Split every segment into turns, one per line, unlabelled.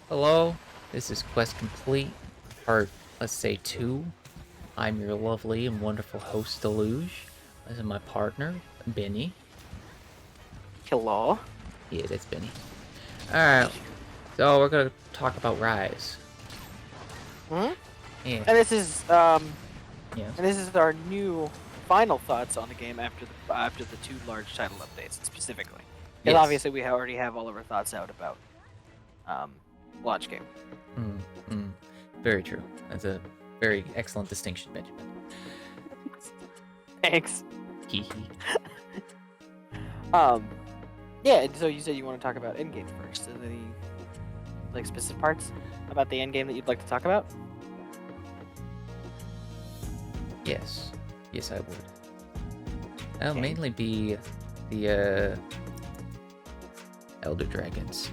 Hello, this is Quest Complete, part, let's say, 2. I'm your lovely and wonderful host, Deluge. This is my partner, Benny.
Hello.
Yeah, that's Benny. Alright, so we're gonna talk about Rise.
Hmm?
Yeah,
And this is
yes.
our new final thoughts on the game after the two large title updates specifically. Because
Yes.
obviously we already have all of our thoughts out about launch game.
Very true. That's a very excellent distinction, Benjamin.
Thanks.
Hee hee.
Yeah. So you said you want to talk about endgame first. Are there any like specific parts about the endgame that you'd like to talk about?
Yes. Yes, I would. That'll
Okay.
mainly be the Elder Dragons.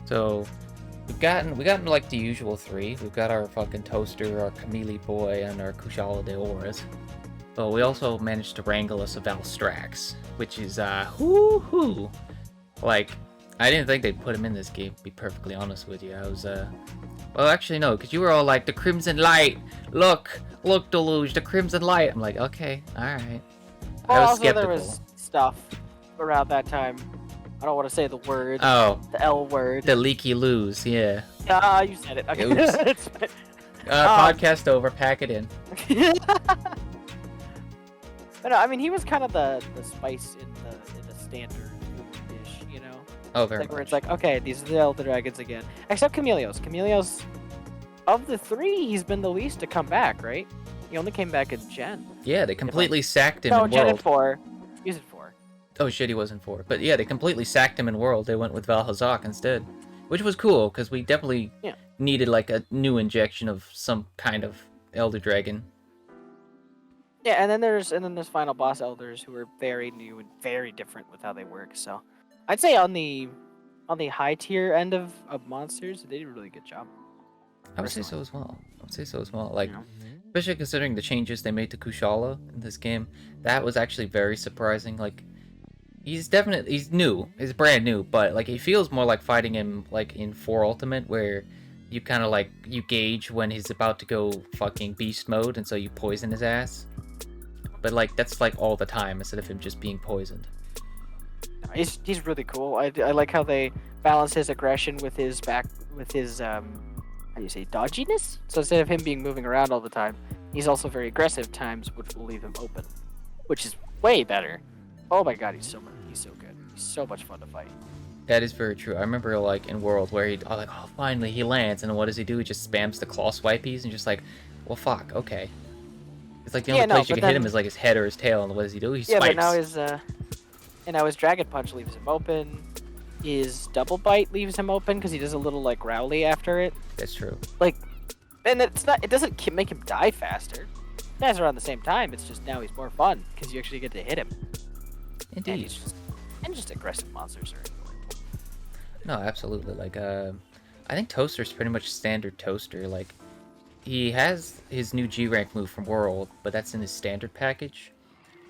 So we gotten like the usual three. We've got our fucking Toaster, our Camille Boy, and our Kushala de Auras. But we also managed to wrangle us a Valstrax, which is whoo. Like, I didn't think they'd put him in this game, to be perfectly honest with you. I was well, actually no, because you were all like, the Crimson Light! Look, Deluge, the Crimson Light! I'm like, okay, alright. I was
Also,
skeptical.
there was stuff around that time. I don't want to say the word.
Oh,
The L word.
the Leaky Lose, yeah.
You said it. Okay.
Oops.
It's fine.
Podcast over, pack it in.
But no, I mean, he was kind of the spice in the standard dish, you know?
Oh, very
Like where
much.
it's like, okay, these are the Elder Dragons again. Except Camelios. Camelios, of the three, he's been the least to come back, right? He only came back in Gen.
Yeah, they completely sacked him
No,
in
Gen and
World.
4. He's in 4.
Oh shit, he wasn't 4. But yeah, they completely sacked him in World. They went with Valhazak instead. Which was cool, because we definitely needed like a new injection of some kind of Elder Dragon.
Yeah, and then there's final boss elders who are very new and very different with how they work. So, I'd say on the high tier end of monsters, they did a really good job.
I would say so as well. Like,
You know?
especially considering the changes they made to Kushala in this game, that was actually very surprising. Like, he's new, he's brand new, but like he feels more like fighting him like in 4 Ultimate, where you kind of like you gauge when he's about to go fucking beast mode, and so you poison his ass. But like that's like all the time instead of him just being poisoned.
He's really cool. I like how they balance his aggression with his how do you say, dodginess? So instead of him being moving around all the time, he's also very aggressive times, which will leave him open, which is way better. Oh my god, he's so good. He's so much fun to fight.
That is very true. I remember like in World where oh finally he lands, and then what does he do? He just spams the claw swipies and just like, well fuck, okay. It's like the only place you can hit him is like his head or his tail, and what does he do? He swipes.
But now his Dragon Punch leaves him open. His Double Bite leaves him open because he does a little like growly after it.
That's true.
Like, and it doesn't make him die faster. It dies around the same time. It's just now he's more fun because you actually get to hit him.
Indeed.
And just aggressive monsters are enjoyable.
No, absolutely. Like, I think Toaster's pretty much standard Toaster. Like, he has his new G rank move from World, but that's in his standard package.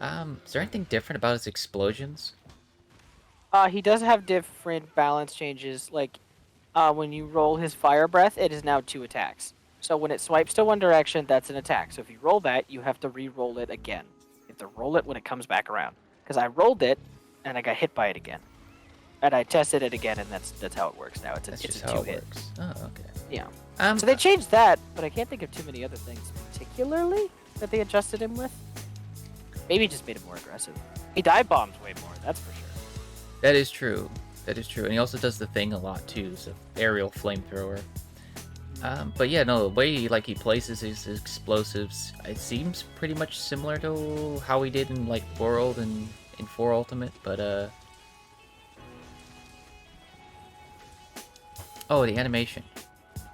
Is there anything different about his explosions?
He does have different balance changes. Like, when you roll his Fire Breath, it is now 2 attacks. So when it swipes to one direction, that's an attack. So if you roll that, you have to re-roll it again. You have to roll it when it comes back around. Because I rolled it, and I got hit by it again. And I tested it again, and that's how it works now. It's a 2-hit.
Oh, okay.
Yeah. So they changed that, but I can't think of too many other things particularly that they adjusted him with. Maybe just made him more aggressive. He dive bombs way more, that's for sure.
That is true. And he also does the thing a lot too, so aerial flamethrower. But yeah, no, the way he places his explosives, it seems pretty much similar to how he did in like World and in 4 Ultimate, but oh, the animation.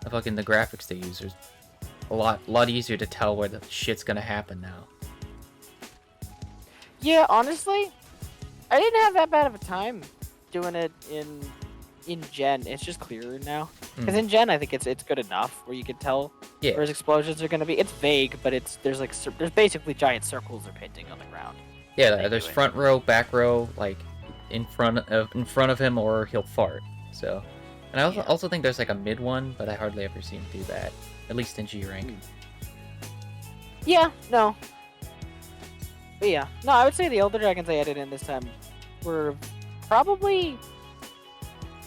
The graphics they use is a lot easier to tell where the shit's gonna happen now.
Yeah, honestly, I didn't have that bad of a time doing it in Gen. It's just clearer now. Because in Gen, I think it's good enough where you can tell where his explosions are gonna be. It's vague, but there's basically giant circles or painting on the ground.
Yeah, there's front row, back row, like in front of him, or he'll fart. So And I also,
Yeah.
also think there's like a mid one, but I hardly ever see him do that. At least in G rank.
Yeah, no. But yeah, no, I would say the Elder Dragons I added in this time were probably.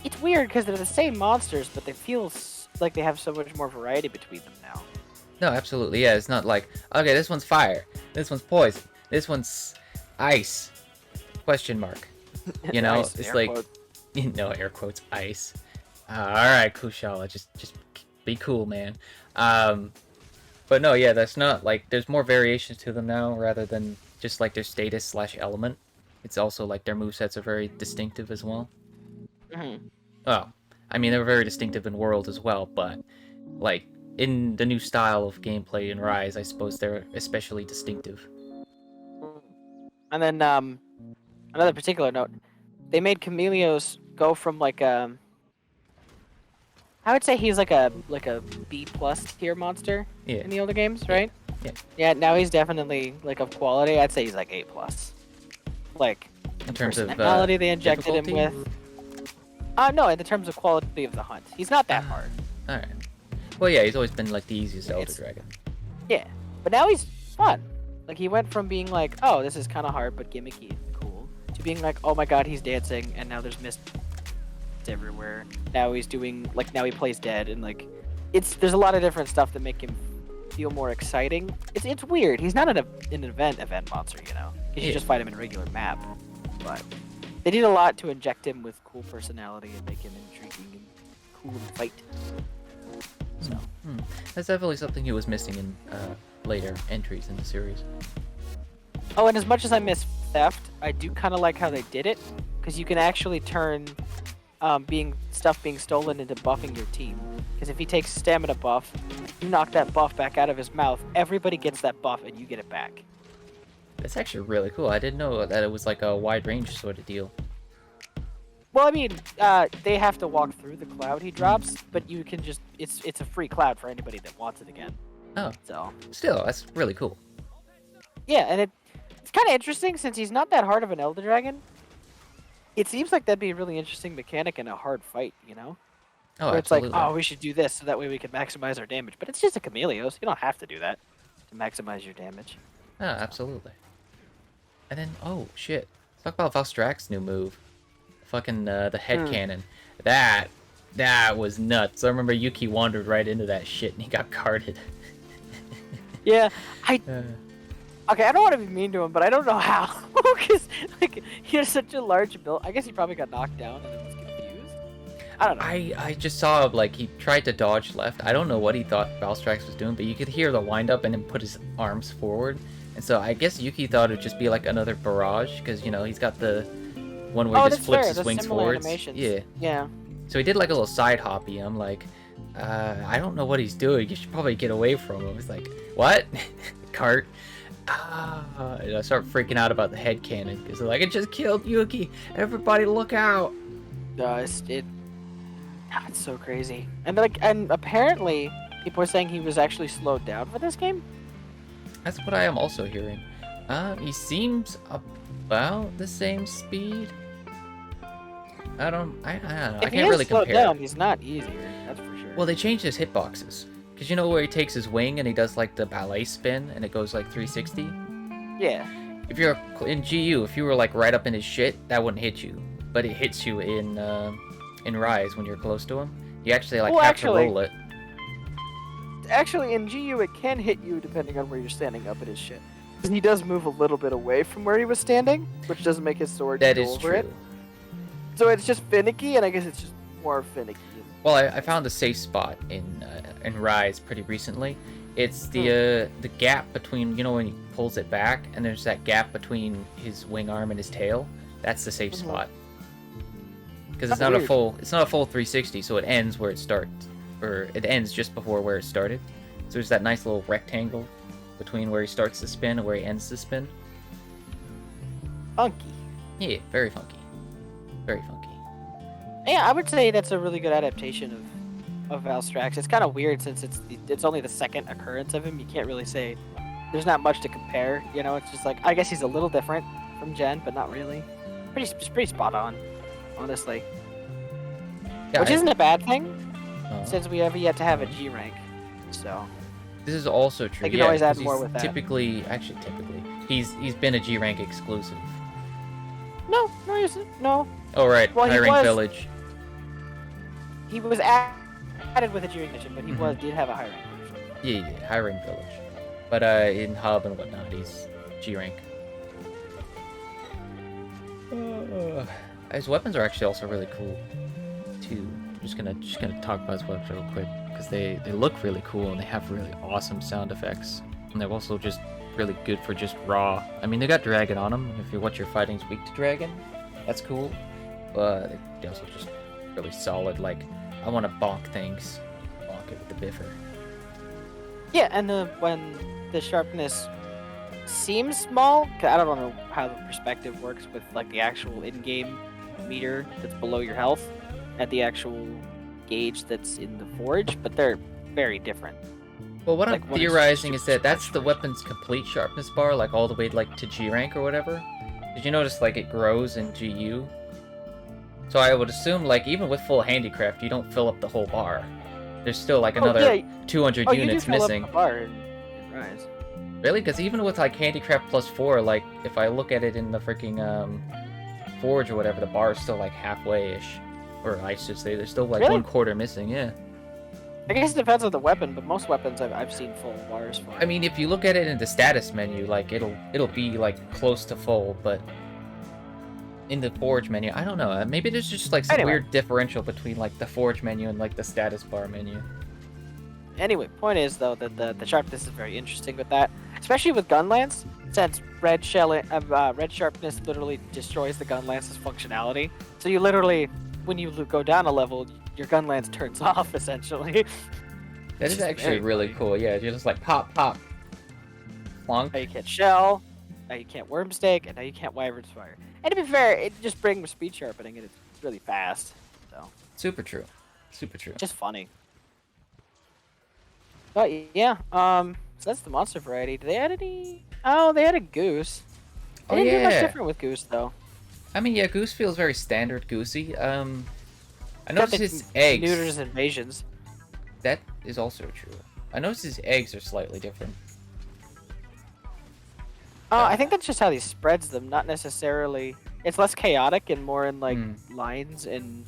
It's weird because they're the same monsters, but they feel like they have so much more variety between them now.
No, absolutely. Yeah, it's not like, okay, this one's fire, this one's poison, this one's ice. Question mark. You know,
Nice,
it's
air
like,
quote.
air quotes, ice. All right, Kushala, just be cool, man. But no, yeah, that's not like there's more variations to them now rather than just like their status / element. It's also like their movesets are very distinctive as well.
Mhm.
Oh, I mean, they were very distinctive in World as well, but like in the new style of gameplay in Rise, I suppose they're especially distinctive.
And then another particular note, they made Chameleos go from like I would say he's like a B plus tier monster
Yeah,
in the older games, right?
yeah.
Yeah, now he's definitely like of quality. I'd say he's like A plus. Like
In terms of
personality they injected him
difficulty?
with. No, in the terms of quality of the hunt, he's not that hard.
All right. Well, yeah, he's always been like the easiest Elder
It's-
Dragon.
Yeah, but now he's fun. Like he went from being like, oh, this is kind of hard but gimmicky and cool, to being like, oh my god, he's dancing, and now there's mist everywhere. Now he's doing like now he plays dead, and like there's a lot of different stuff that make him feel more exciting. It's weird. He's not an event monster, you know, because you
Yeah.
just fight him in a regular map. But they did a lot to inject him with cool personality and make him intriguing and cool to fight. So.
That's definitely something he was missing in later entries in the series.
Oh, and as much as I miss theft, I do kind of like how they did it, because you can actually turn being stolen into buffing your team. Because if he takes stamina buff, you knock that buff back out of his mouth, everybody gets that buff and you get it back.
That's actually really cool. I didn't know that it was like a wide range sort of deal.
Well, I mean, they have to walk through the cloud he drops, but you can just it's a free cloud for anybody that wants it again.
Oh,
So
still, that's really cool.
yeah, and it's kind of interesting since he's not that hard of an Elder Dragon. It seems like that'd be a really interesting mechanic in a hard fight, you know?
Oh,
Where it's like,
absolutely.
oh, we should do this so that way we can maximize our damage. But it's just a Chameleos. You don't have to do that to maximize your damage.
Oh, absolutely. And then, oh shit, let's talk about Valstrak's new move, fucking the head cannon. That was nuts. I remember Yuki wandered right into that shit and he got carded.
Yeah,
Uh,
okay, I don't want to be mean to him, but I don't know how. Because, like, he has such a large build. I guess he probably got knocked down and then was confused. I don't know.
I just saw like he tried to dodge left. I don't know what he thought Valstrax was doing, but you could hear the wind up and then put his arms forward. And so I guess Yuki thought it'd just be like another barrage because you know he's got the one where he just
that's
flips
fair.
his
That's
wings
similar
forwards.
animations.
Yeah.
Yeah.
So he did like a little side hoppy. I'm like, I don't know what he's doing. You should probably get away from him. It's like, what? Cart. And I start freaking out about the head cannon because like, it just killed Yuki. Everybody look out.
It's so crazy. And apparently people are saying he was actually slowed down for this game.
That's what I am also hearing. He seems about the same speed. I don't know. I
If he
can't
is
really
slowed
compare.
down, he's not easier. That's for sure.
Well, they changed his hitboxes. Because you know where he takes his wing and he does like the ballet spin and it goes like 360?
yeah.
If you're in GU, if you were like right up in his shit, that wouldn't hit you. But it hits you in Rise when you're close to him. You actually like
Well,
have
actually-
to roll it.
Actually, in GU, it can hit you depending on where you're standing up at his shit. Because he does move a little bit away from where he was standing, which doesn't make his sword
That
go
is
over
true.
it. So it's just finicky, and I guess it's just more finicky.
Well, I found a safe spot in Rise pretty recently. It's the gap between, you know, when he pulls it back and there's that gap between his wing arm and his tail. That's the safe spot. Because it's
That's
not a
weird.
full 360, so it ends where it starts, or it ends just before where it started. So there's that nice little rectangle between where he starts to spin and where he ends to spin.
Funky.
Yeah, very funky, very funky.
Yeah, I would say that's a really good adaptation of Valstrax. It's kind of weird since it's only the second occurrence of him. You can't really say there's not much to compare. You know, it's just like I guess he's a little different from Jen, but not really. Pretty spot on, honestly.
Yeah,
which isn't a bad thing,
uh,
since we have yet to have a G rank. So
this is also true.
they can
Yeah,
always add
'cause
more
he's
with that.
typically, he's been a G rank exclusive.
No, no.
Oh right,
Well, he
High Rank
was-
Village.
He was added with a G rank mission, but he
Mhm.
did have a high rank version.
Yeah, High Rank Village. But in Hub and whatnot, he's G rank. His weapons are actually also really cool, too. I'm just gonna talk about his weapons real quick because they look really cool and they have really awesome sound effects, and they're also just really good for just raw. I mean, they got dragon on them. If what you're fighting is weak to dragon, that's cool. But they also just really solid. Like, I want to bonk things, bonk it with the biffer.
Yeah, and when the sharpness seems small, 'cause I don't know how the perspective works with like the actual in-game meter that's below your health at the actual gauge that's in the forge, but they're very different.
Well, what
Like,
I'm
when it's
theorizing is
super
that that's the
sharp.
weapon's complete sharpness bar, like all the way like to G rank or whatever. Did you notice like it grows in GU? So I would assume like even with full handicraft, you don't fill up the whole bar. There's still like another 200
Oh, you do
units
fill up
missing.
the bar in Rise.
Really? Because even with like handicraft plus 4, like if I look at it in the freaking forge or whatever, the bar is still like halfway-ish, or I should say there's still like
Really?
1/4 missing. Yeah.
I guess it depends on the weapon, but most weapons I've seen full bars for.
I mean, if you look at it in the status menu, like it'll be like close to full, but in the forge menu, I don't know. Maybe there's just like some
Anyway.
weird differential between like the forge menu and like the status bar menu.
Anyway, point is though that the sharpness is very interesting with that, especially with gun lance, since red sharpness literally destroys the gun lance's functionality. So you literally, when you go down a level, your gun lance turns off essentially.
That is
Which is
actually
very
really
funny.
cool. Yeah, you're just like pop, pop, plonk.
Now you can't shell, now you can't worm stake, and now you can't wyvern's fire. And to be fair, it just brings speed sharpening, and it's really fast. So
Super true. Super true.
just funny. But yeah, so that's the monster variety. Did they add any? Oh, they added goose. They
Oh
didn't do much
yeah.
different with goose though.
I mean, yeah, Goose feels very standard goosey. I
Except
noticed
it
his eggs.
Neuters invasions.
That is also true. I noticed his eggs are slightly different.
I think that's just how he spreads them, not necessarily. It's less chaotic and more in like
Hmm.
lines and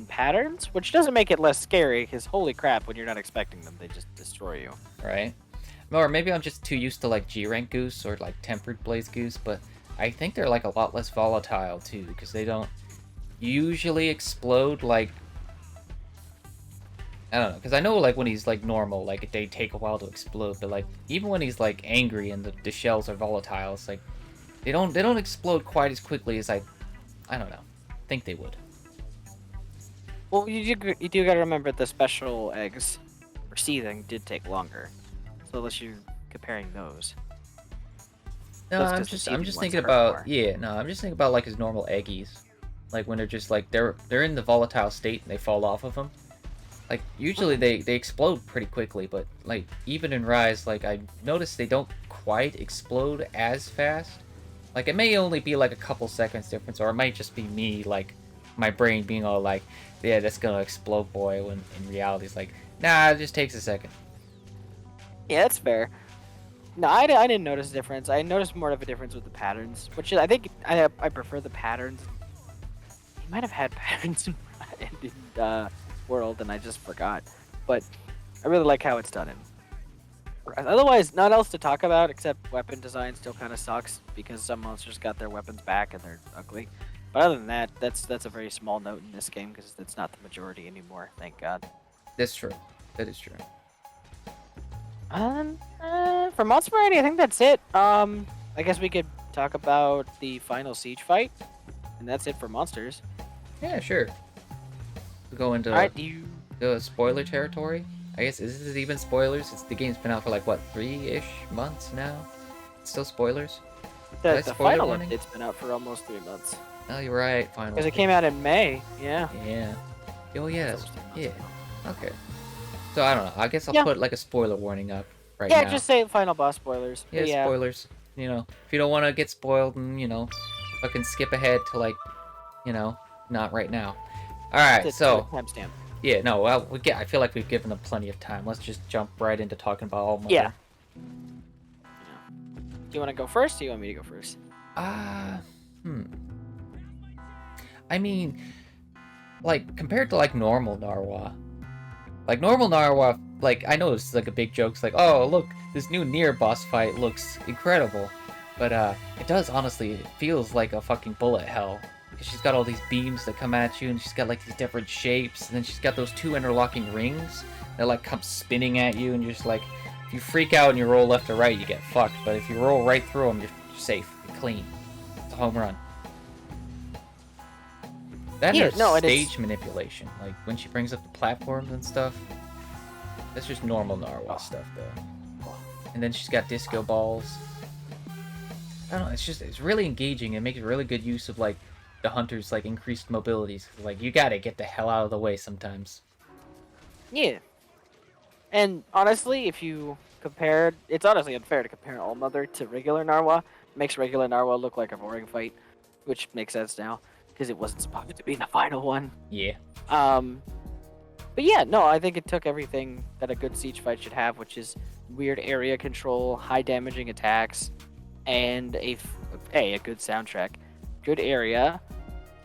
patterns, which doesn't make it less scary. Because holy crap, when you're not expecting them, they just destroy you.
Right? Or maybe I'm just too used to like G rank goose or like tempered blaze goose, but I think they're like a lot less volatile too, because they don't usually explode like, I don't know, because I know like when he's like normal, like they take a while to explode, but like even when he's like angry and the shells are volatile, it's like they don't explode quite as quickly as I don't know, think they would.
Well, you do gotta remember the special eggs for seething did take longer. So unless you're comparing those.
No,
That's
I'm
'cause the
just
seething
thinking
ones hurt
about
more.
yeah, no, I'm just thinking about like his normal eggies, like when they're just like they're in the volatile state and they fall off of them. Like usually they explode pretty quickly, but like even in Rise, like I noticed they don't quite explode as fast. Like it may only be like a couple seconds difference, or it might just be me like my brain being all like, yeah, that's gonna explode, boy. When in reality, it's like, nah, it just takes a second.
Yeah, that's fair. No, I didn't notice a difference. I noticed more of a difference with the patterns, which I think I prefer the patterns. He might have had patterns in World, and I just forgot. But I really like how it's done. Otherwise, not else to talk about except weapon design still kind of sucks because some monsters got their weapons back and they're ugly. But other than that, that's a very small note in this game because it's not the majority anymore. Thank God.
That's true. That is true.
For monster variety, I think that's it. I guess we could talk about the final siege fight, and that's it for monsters.
Yeah, sure. We'll go into
All right, do you?
the spoiler territory. I guess is this even spoilers? The game's been out for like what 3-ish months now. It's still spoilers.
The
That's spoiler
final
warning?
update's been out for almost 3 months
Oh, you're right. Final.
because it came out in May. Yeah.
Yeah. Oh yeah.
It's almost 3 months
Yeah.
ago.
Okay. So I don't know. I guess I'll
Yeah.
put like a spoiler warning up right
Yeah,
now.
just say final boss spoilers.
Yeah,
But yeah.
spoilers. You know, if you don't want to get spoiled, and fucking skip ahead to like, not right now. All right,
to
so
timestamp.
yeah, no, well, I feel like we've given them plenty of time. Let's just jump right into talking about All Mother.
Yeah. Do you want to go first? Or do you want me to go first?
I mean, like compared to like normal Narwa, like I know it's like a big joke. It's like, oh look, this new Nier boss fight looks incredible, but it does honestly. It feels like a fucking bullet hell. Because she's got all these beams that come at you, and she's got like these different shapes, and then she's got those 2 interlocking rings that like come spinning at you, and you're just like, if you freak out and you roll left or right, you get fucked. But if you roll right through them, you're safe, you're clean. It's a home run. That and her stage manipulation, like when she brings up the platforms and stuff. That's just normal Narwa stuff, though. And then she's got disco balls. I don't know. It's really engaging. It makes really good use of like the hunter's like increased mobilities. Like you gotta get the hell out of the way sometimes.
Yeah. And honestly, if you compare, it's honestly unfair to compare All Mother to regular Narwa. It makes regular Narwa look like a boring fight, which makes sense now because it wasn't supposed to be the final one.
Yeah.
But yeah, no, I think it took everything that a good siege fight should have, which is weird area control, high damaging attacks, and a good soundtrack, good area,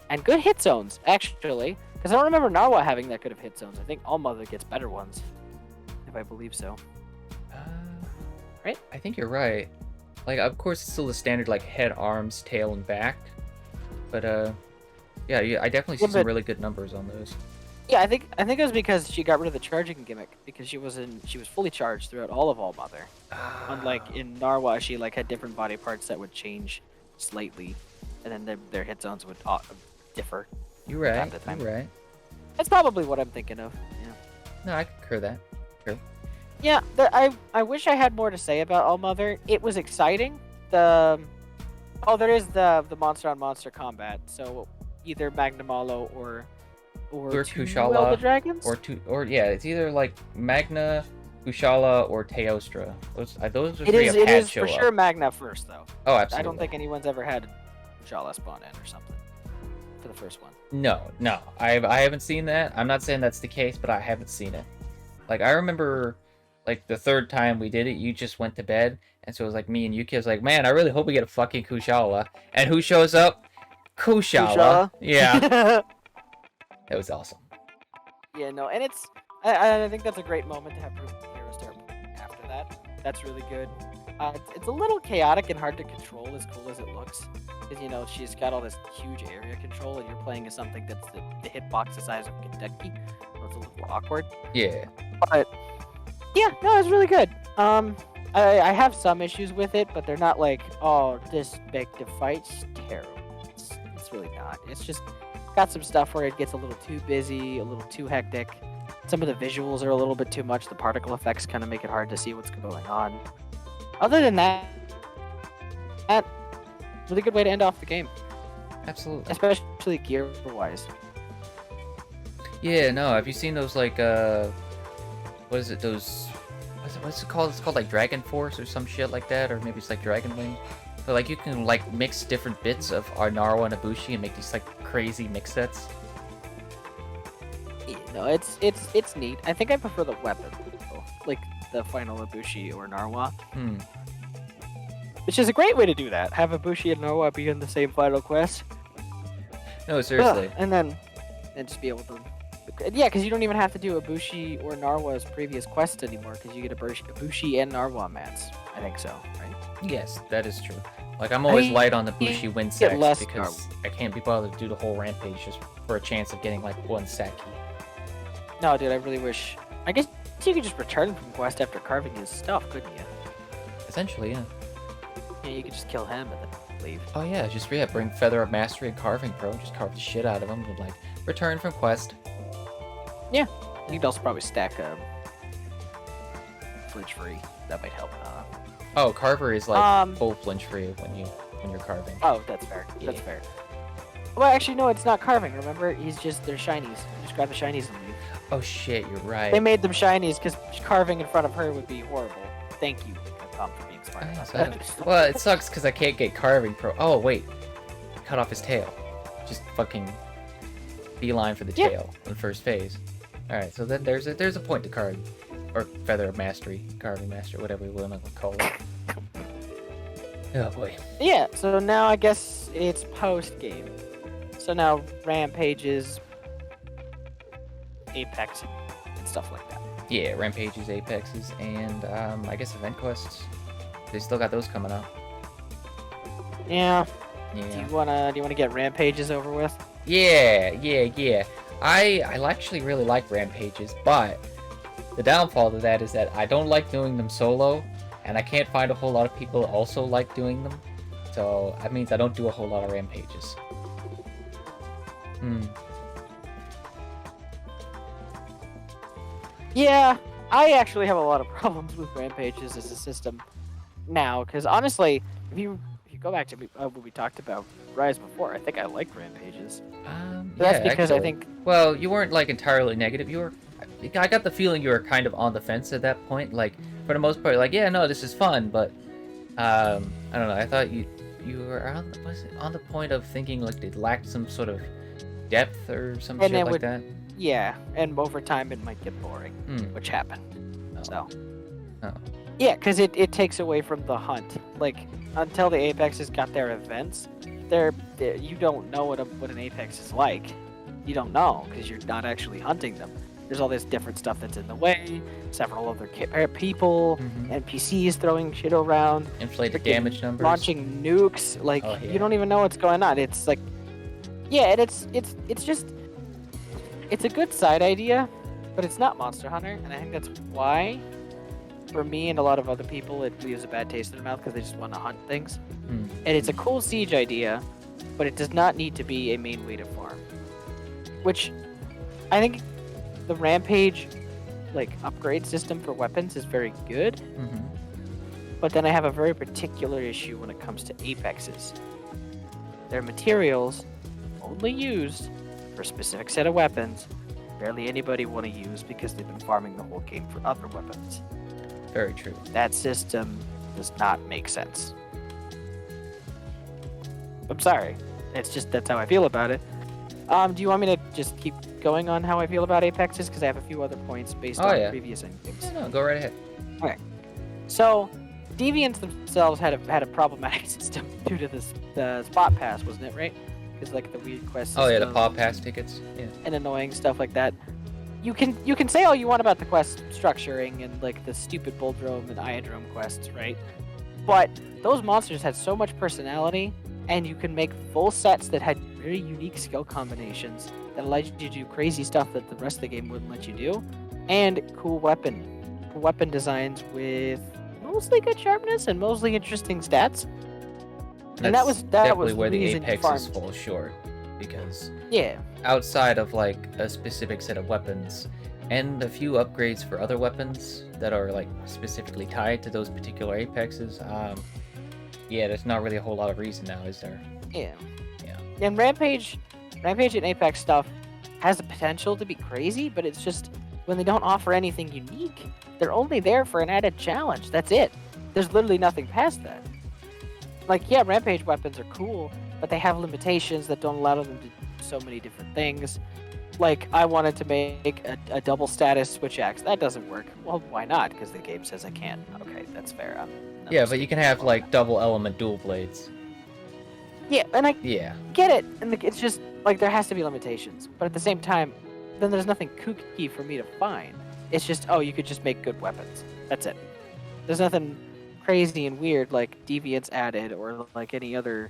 and good hit zones, actually. Because I don't remember Narwa having that good of hit zones. I think All Mother gets better ones, if I believe so. Right?
I think you're right. Like, of course, it's still the standard, like, head, arms, tail, and back. But, yeah, I definitely see some really good numbers on those.
Yeah, I think it was because she got rid of the charging gimmick, because she was fully charged throughout all of All Mother. Unlike in Narwa, she like had different body parts that would change slightly, and then their hit zones would differ.
You're right. You're right.
That's probably what I'm thinking of. Yeah.
No, I concur that. Sure.
Yeah, I wish I had more to say about All Mother. It was exciting. There is the monster on monster combat. So either Magnamalo or
Kushala,
the dragons,
it's either like Magna, Kushala, or Teostra. Those are
it
three.
It is for sure Magna first though.
Oh, absolutely.
I don't think anyone's ever had Kushala spawn in or something for the first one.
No, I haven't seen that. I'm not saying that's the case, but I haven't seen it. Like I remember, like the third time we did it, you just went to bed, and so it was like me and Yuki. I was like, man, I really hope we get a fucking Kushala. And who shows up? Kushala. Yeah. It was awesome.
Yeah, no, and I think that's a great moment to have Hero start after that. That's really good. It's a little chaotic and hard to control, as cool as it looks. Because, she's got all this huge area control, and you're playing as something that's the hitbox the size of Kentucky. So it's a little awkward.
Yeah.
But, yeah, no, it's really good. I have some issues with it, but they're not like, oh, this big the fight's terrible. It's really not. It's just got some stuff where it gets a little too busy, a little too hectic. Some of the visuals are a little bit too much. The particle effects kind of make it hard to see what's going on. Other than that, really good way to end off the game.
Absolutely.
Especially gear-wise.
Yeah, no, have you seen those, like, what is it, what's it called? It's called, like, Dragon Force or some shit like that, or maybe it's, like, Dragon Wing. But, like, you can, like, mix different bits of our Narwa and Ibushi and make these, like, crazy mix sets.
Yeah, no, it's neat. I think I prefer the weapon, though. Like, the final Ibushi or Narwa. Which is a great way to do that. Have Ibushi and Narwa be in the same final quest.
No, seriously.
And then just be able to... Yeah, because you don't even have to do Ibushi or Narwa's previous quests anymore, because you get Ibushi and Narwa mats. I think so, right?
Yes, that is true. Like, I'm always light on the Bushi win sacks because I can't be bothered to do the whole rampage just for a chance of getting, like, one sack key.
No, dude, I really wish... I guess you could just return from quest after carving his stuff, couldn't you?
Essentially, yeah.
Yeah, you could just kill him and then leave.
Oh, yeah, just, bring Feather of Mastery and Carving Pro, just carve the shit out of him and, like, return from quest.
Yeah. You could also probably stack flinch free. That might help.
Oh, Carver is like full flinch free when you're carving.
Oh, that's fair. Yeah. That's fair. Well, actually, no, it's not carving. Remember, they're shinies. You just grab the shinies and leave.
Oh shit, you're right.
They made them shinies because carving in front of her would be horrible. Thank you, Tom, for being smart about that.
Well, it sucks because I can't get Carving Pro. Oh wait, cut off his tail. Just fucking. beeline for the
Yeah.
tail in the first phase. All right, so then there's a point to card, or feather mastery, carving master, whatever we want to call it. Oh boy.
Yeah, so now I guess it's post game. So now rampages, Apex, and stuff like that.
Yeah, rampages, apexes, and I guess event quests. They still got those coming out.
Yeah. Do
Yeah.
you wanna get rampages over with?
Yeah. I actually really like rampages, but the downfall to that is that I don't like doing them solo, and I can't find a whole lot of people that also like doing them. So that means I don't do a whole lot of rampages.
Yeah, I actually have a lot of problems with rampages as a system now, because honestly, if you go back to what we talked about Rise before, I think I like rampages. That's
Yeah,
because I
actually.
think
Well, you weren't like entirely negative. You were. I got the feeling you were kind of on the fence at that point. Like for the most part, like yeah, no, this is fun, but I don't know. I thought you were on the point of thinking like it lacked some sort of depth or some
And
shit
it
like
would-
that.
yeah, and over time it might get boring,
Hmm.
which happened.
Oh.
So
Oh.
yeah, because it takes away from the hunt. Like until the Apexes got their events, you don't know what an Apex is like. You don't know because you're not actually hunting them. There's all this different stuff that's in the way. Several other people,
Mhm.
NPCs throwing shit around,
Inflated
freaking
damage numbers.
launching nukes. Like
Oh, yeah.
you don't even know what's going on. It's like, yeah, and it's just it's a good side idea, but it's not Monster Hunter, and I think that's why, for me and a lot of other people, it leaves a bad taste in their mouth because they just want to hunt things.
Hmm.
And it's a cool siege idea, but it does not need to be a main way to farm. Which I think the Rampage like upgrade system for weapons is very good,
Mhm.
but then I have a very particular issue when it comes to Apexes. Their materials only used for a specific set of weapons. Barely anybody want to use because they've been farming the whole game for other weapons.
Very true.
That system does not make sense. I'm sorry. It's just that's how I feel about it. Do you want me to just keep going on how I feel about Apexes? Because I have a few other points based
Oh,
on
yeah.
previous endgames.
Yeah, no, go right ahead.
So, Deviants themselves had a problematic system due to the spot pass, wasn't it? Right? Because like the weird quest
Oh yeah, the
system
paw pass tickets. Yeah.
and annoying stuff like that. You can say all you want about the quest structuring and like the stupid Bulldrome and Iodrome quests, right? But those monsters had so much personality, and you can make full sets that had very unique skill combinations that allowed you to do crazy stuff that the rest of the game wouldn't let you do, and cool weapon designs with mostly good sharpness and mostly interesting stats. And that was
definitely
the
where the
reason you
apexes
farmed.
fall short, because
Yeah,
outside of like a specific set of weapons and a few upgrades for other weapons that are like specifically tied to those particular apexes, yeah, there's not really a whole lot of reason now, is there?
yeah.
Yeah.
And Rampage and Apex stuff has the potential to be crazy, but it's just when they don't offer anything unique, they're only there for an added challenge. That's it. There's literally nothing past that. Like, yeah, Rampage weapons are cool, but they have limitations that don't allow them to do so many different things. Like, I wanted to make a double status switch axe. That doesn't work. Well, why not? Because the game says I can. Okay, that's fair. I'm
Yeah,
just
but you can
thinking
have
about
like double element dual blades.
that. Yeah, and I
Yeah.
get it, and it's just like there has to be limitations. But at the same time, then there's nothing kooky for me to find. It's just, oh, you could just make good weapons. That's it. There's nothing crazy and weird like Deviants added or like any other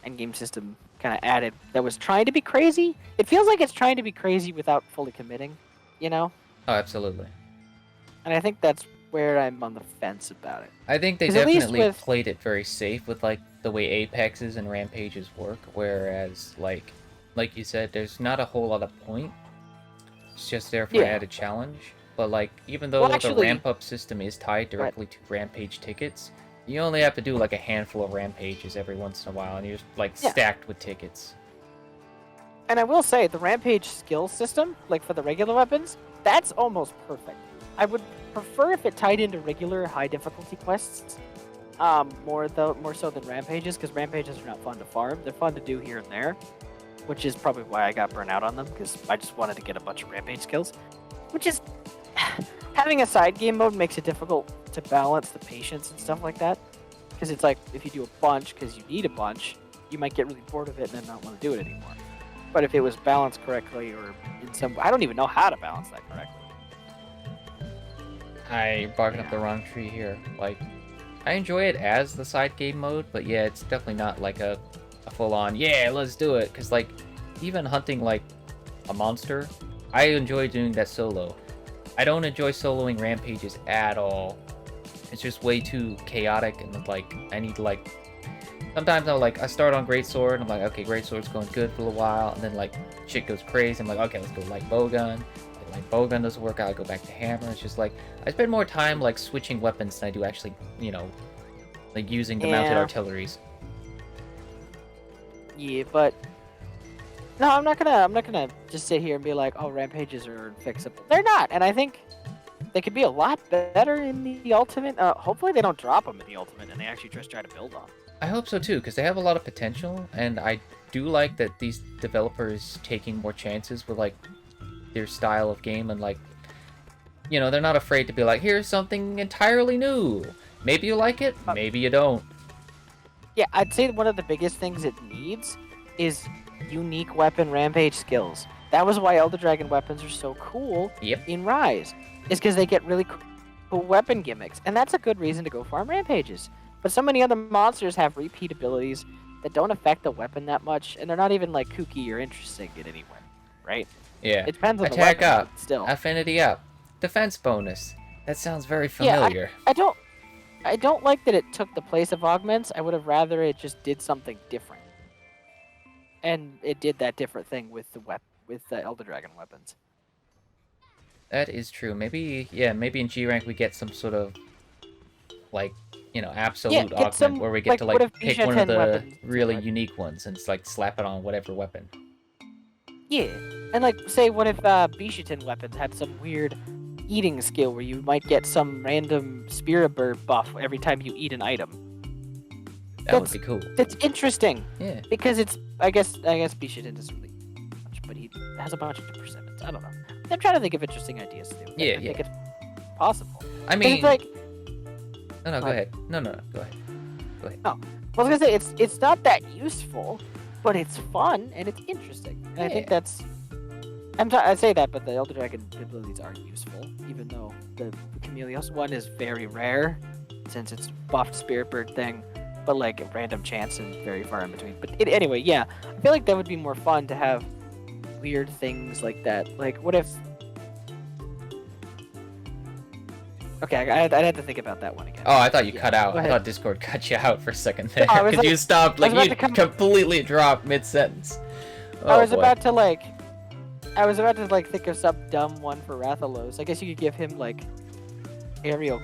endgame system kind of added that was trying to be crazy. It feels like it's trying to be crazy without fully committing, you know?
Oh, absolutely.
And I think that's where I'm on the fence about it.
I think they
'Cause at least
definitely
with-
played it very safe with like the way apexes and rampages work, whereas like you said, there's not a whole lot of point. It's just there for an
Yeah.
added challenge. But like even though
Well,
the
actually-
ramp up system is tied directly to rampage tickets, you only have to do like a handful of rampages every once in a while, and you're just like
Yeah.
stacked with tickets.
And I will say, the Rampage skill system, like for the regular weapons, that's almost perfect. I would prefer if it tied into regular high difficulty quests, more so than Rampages, because Rampages are not fun to farm. They're fun to do here and there. which is probably why I got burnt out on them, because I just wanted to get a bunch of Rampage skills. Which is... having a side game mode makes it difficult to balance the patience and stuff like that. Because it's like, if you do a bunch because you need a bunch, you might get really bored of it and then not want to do it anymore. But if it was balanced correctly, or in some... I don't even know how to balance that correctly.
I barking up the wrong tree here. Like, I enjoy it as the side game mode, but yeah, it's definitely not like a full-on, yeah, let's do it. Because, like, even hunting, like, a monster, I enjoy doing that solo. I don't enjoy soloing rampages at all. It's just way too chaotic, and, like, I need, like... Sometimes I start on Greatsword, and I'm like, okay, Greatsword's going good for a little while, and then, like, shit goes crazy. I'm like, okay, let's go light bowgun. Like, bowgun doesn't work out, I go back to hammer. It's just like, I spend more time, like, switching weapons than I do actually, you know, like, using the mounted artilleries.
Yeah, but... No, I'm not gonna just sit here and be like, oh, rampages are fixable. They're not, and I think they could be a lot better in the ultimate. Hopefully they don't drop them in the ultimate and they actually just try to build on.
I hope so too, because they have a lot of potential, and I do like that these developers taking more chances with, like, their style of game, and, like, you know, they're not afraid to be like, here's something entirely new. Maybe you like it, maybe you don't.
Yeah, I'd say one of the biggest things it needs is unique weapon rampage skills. That was why Elder Dragon weapons are so cool in Rise. Is because they get really cool weapon gimmicks, and that's a good reason to go farm rampages. But so many other monsters have repeat abilities that don't affect the weapon that much, and they're not even, like, kooky or interesting in any way, right?
Yeah.
It depends on
Attack
the weapon,
up.
but still.
Affinity up. Defense bonus. That sounds very familiar.
Yeah, I don't like that it took the place of augments. I would have rather it just did something different. And it did that different thing with the Elder Dragon weapons.
That is true. Maybe in G rank we get some sort of, like, you know, absolute augment where we get to, like, pick one of the really unique ones and, like, slap it on whatever weapon.
Yeah, and, like, say, what if Bishutin weapons had some weird eating skill where you might get some random spirit bird buff every time you eat an item.
That would be cool.
That's interesting.
Yeah.
Because it's, I guess Bishutin doesn't really much, but he has a bunch of persimmons. I don't know. I'm trying to think of interesting ideas too. I think it's possible.
I mean,
it's like...
No, go ahead. No, go ahead.
Oh, well, I was gonna say it's not that useful, but it's fun and it's interesting. And I think that's. I say that, but the Elder Dragon abilities are useful, even though the Chameleos one is very rare, since it's buffed Spirit Bird thing, but like a random chance and very far in between. But anyway, yeah, I feel like that would be more fun to have weird things like that. Like, what if? Okay, I'd have to think about that one again.
Oh, I thought you cut out. I thought Discord cut you out for a second there.
No,
Because you stopped, like, you completely dropped mid-sentence. Oh,
I was about to think of some dumb one for Rathalos. I guess you could give him, like, aerial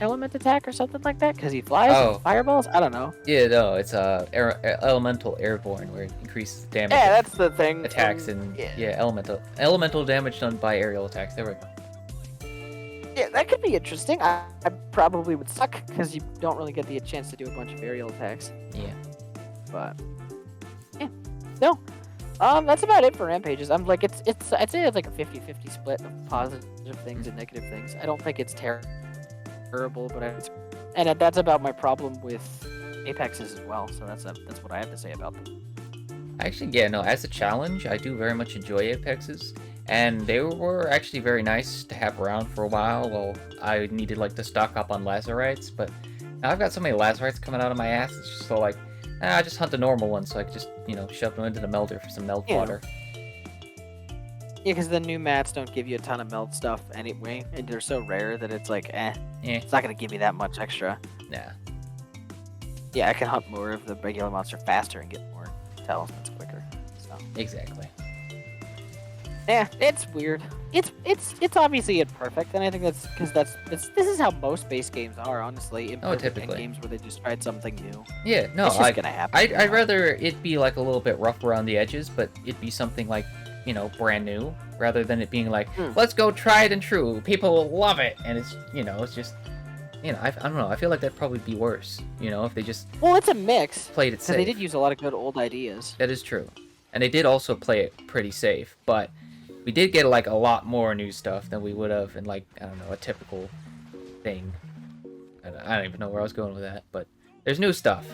element attack or something like that, because he flies and fireballs? I don't know.
Yeah, no, it's elemental airborne, where it increases damage.
Yeah, that's the thing.
Attacks elemental damage done by aerial attacks. There we go.
Yeah, that could be interesting. I probably would suck because you don't really get the chance to do a bunch of aerial attacks.
Yeah.
But yeah, no. That's about it for rampages. I'm like, I'd say it's like a 50-50 split of positive things and negative things. I don't think it's terrible, but and that's about my problem with Apexes as well. So that's what I have to say about them.
Actually, yeah, no, as a challenge, I do very much enjoy Apexes. And they were actually very nice to have around for a while I needed, like, to stock up on Lazarites, but now I've got so many Lazarites coming out of my ass, it's just so, like, I just hunt the normal ones, so I can just, you know, shove them into the melter for some melt water.
Yeah, because the new mats don't give you a ton of melt stuff anyway, and they're so rare that it's like, it's not going to give me that much extra.
Yeah.
Yeah, I can hunt more of the regular monster faster and get more talismans quicker. So.
Exactly.
Yeah, it's weird. It's obviously imperfect, and I think that's because this is how most base games are, honestly.
Typically.
Games where they just tried something new.
Yeah, no,
it's just gonna happen.
I'd rather it be like a little bit rough around the edges, but it be something like, you know, brand new, rather than it being like, let's go tried and true. People will love it, and it's, you know, it's just I don't know. I feel like that'd probably be worse. If they just
Well, it's a mix.
played it
Because
safe.
they did use a lot of good old ideas.
That is true, and they did also play it pretty safe. But we did get like a lot more new stuff than we would have in like I don't know a typical thing. I don't even know where I was going with that, but there's new stuff.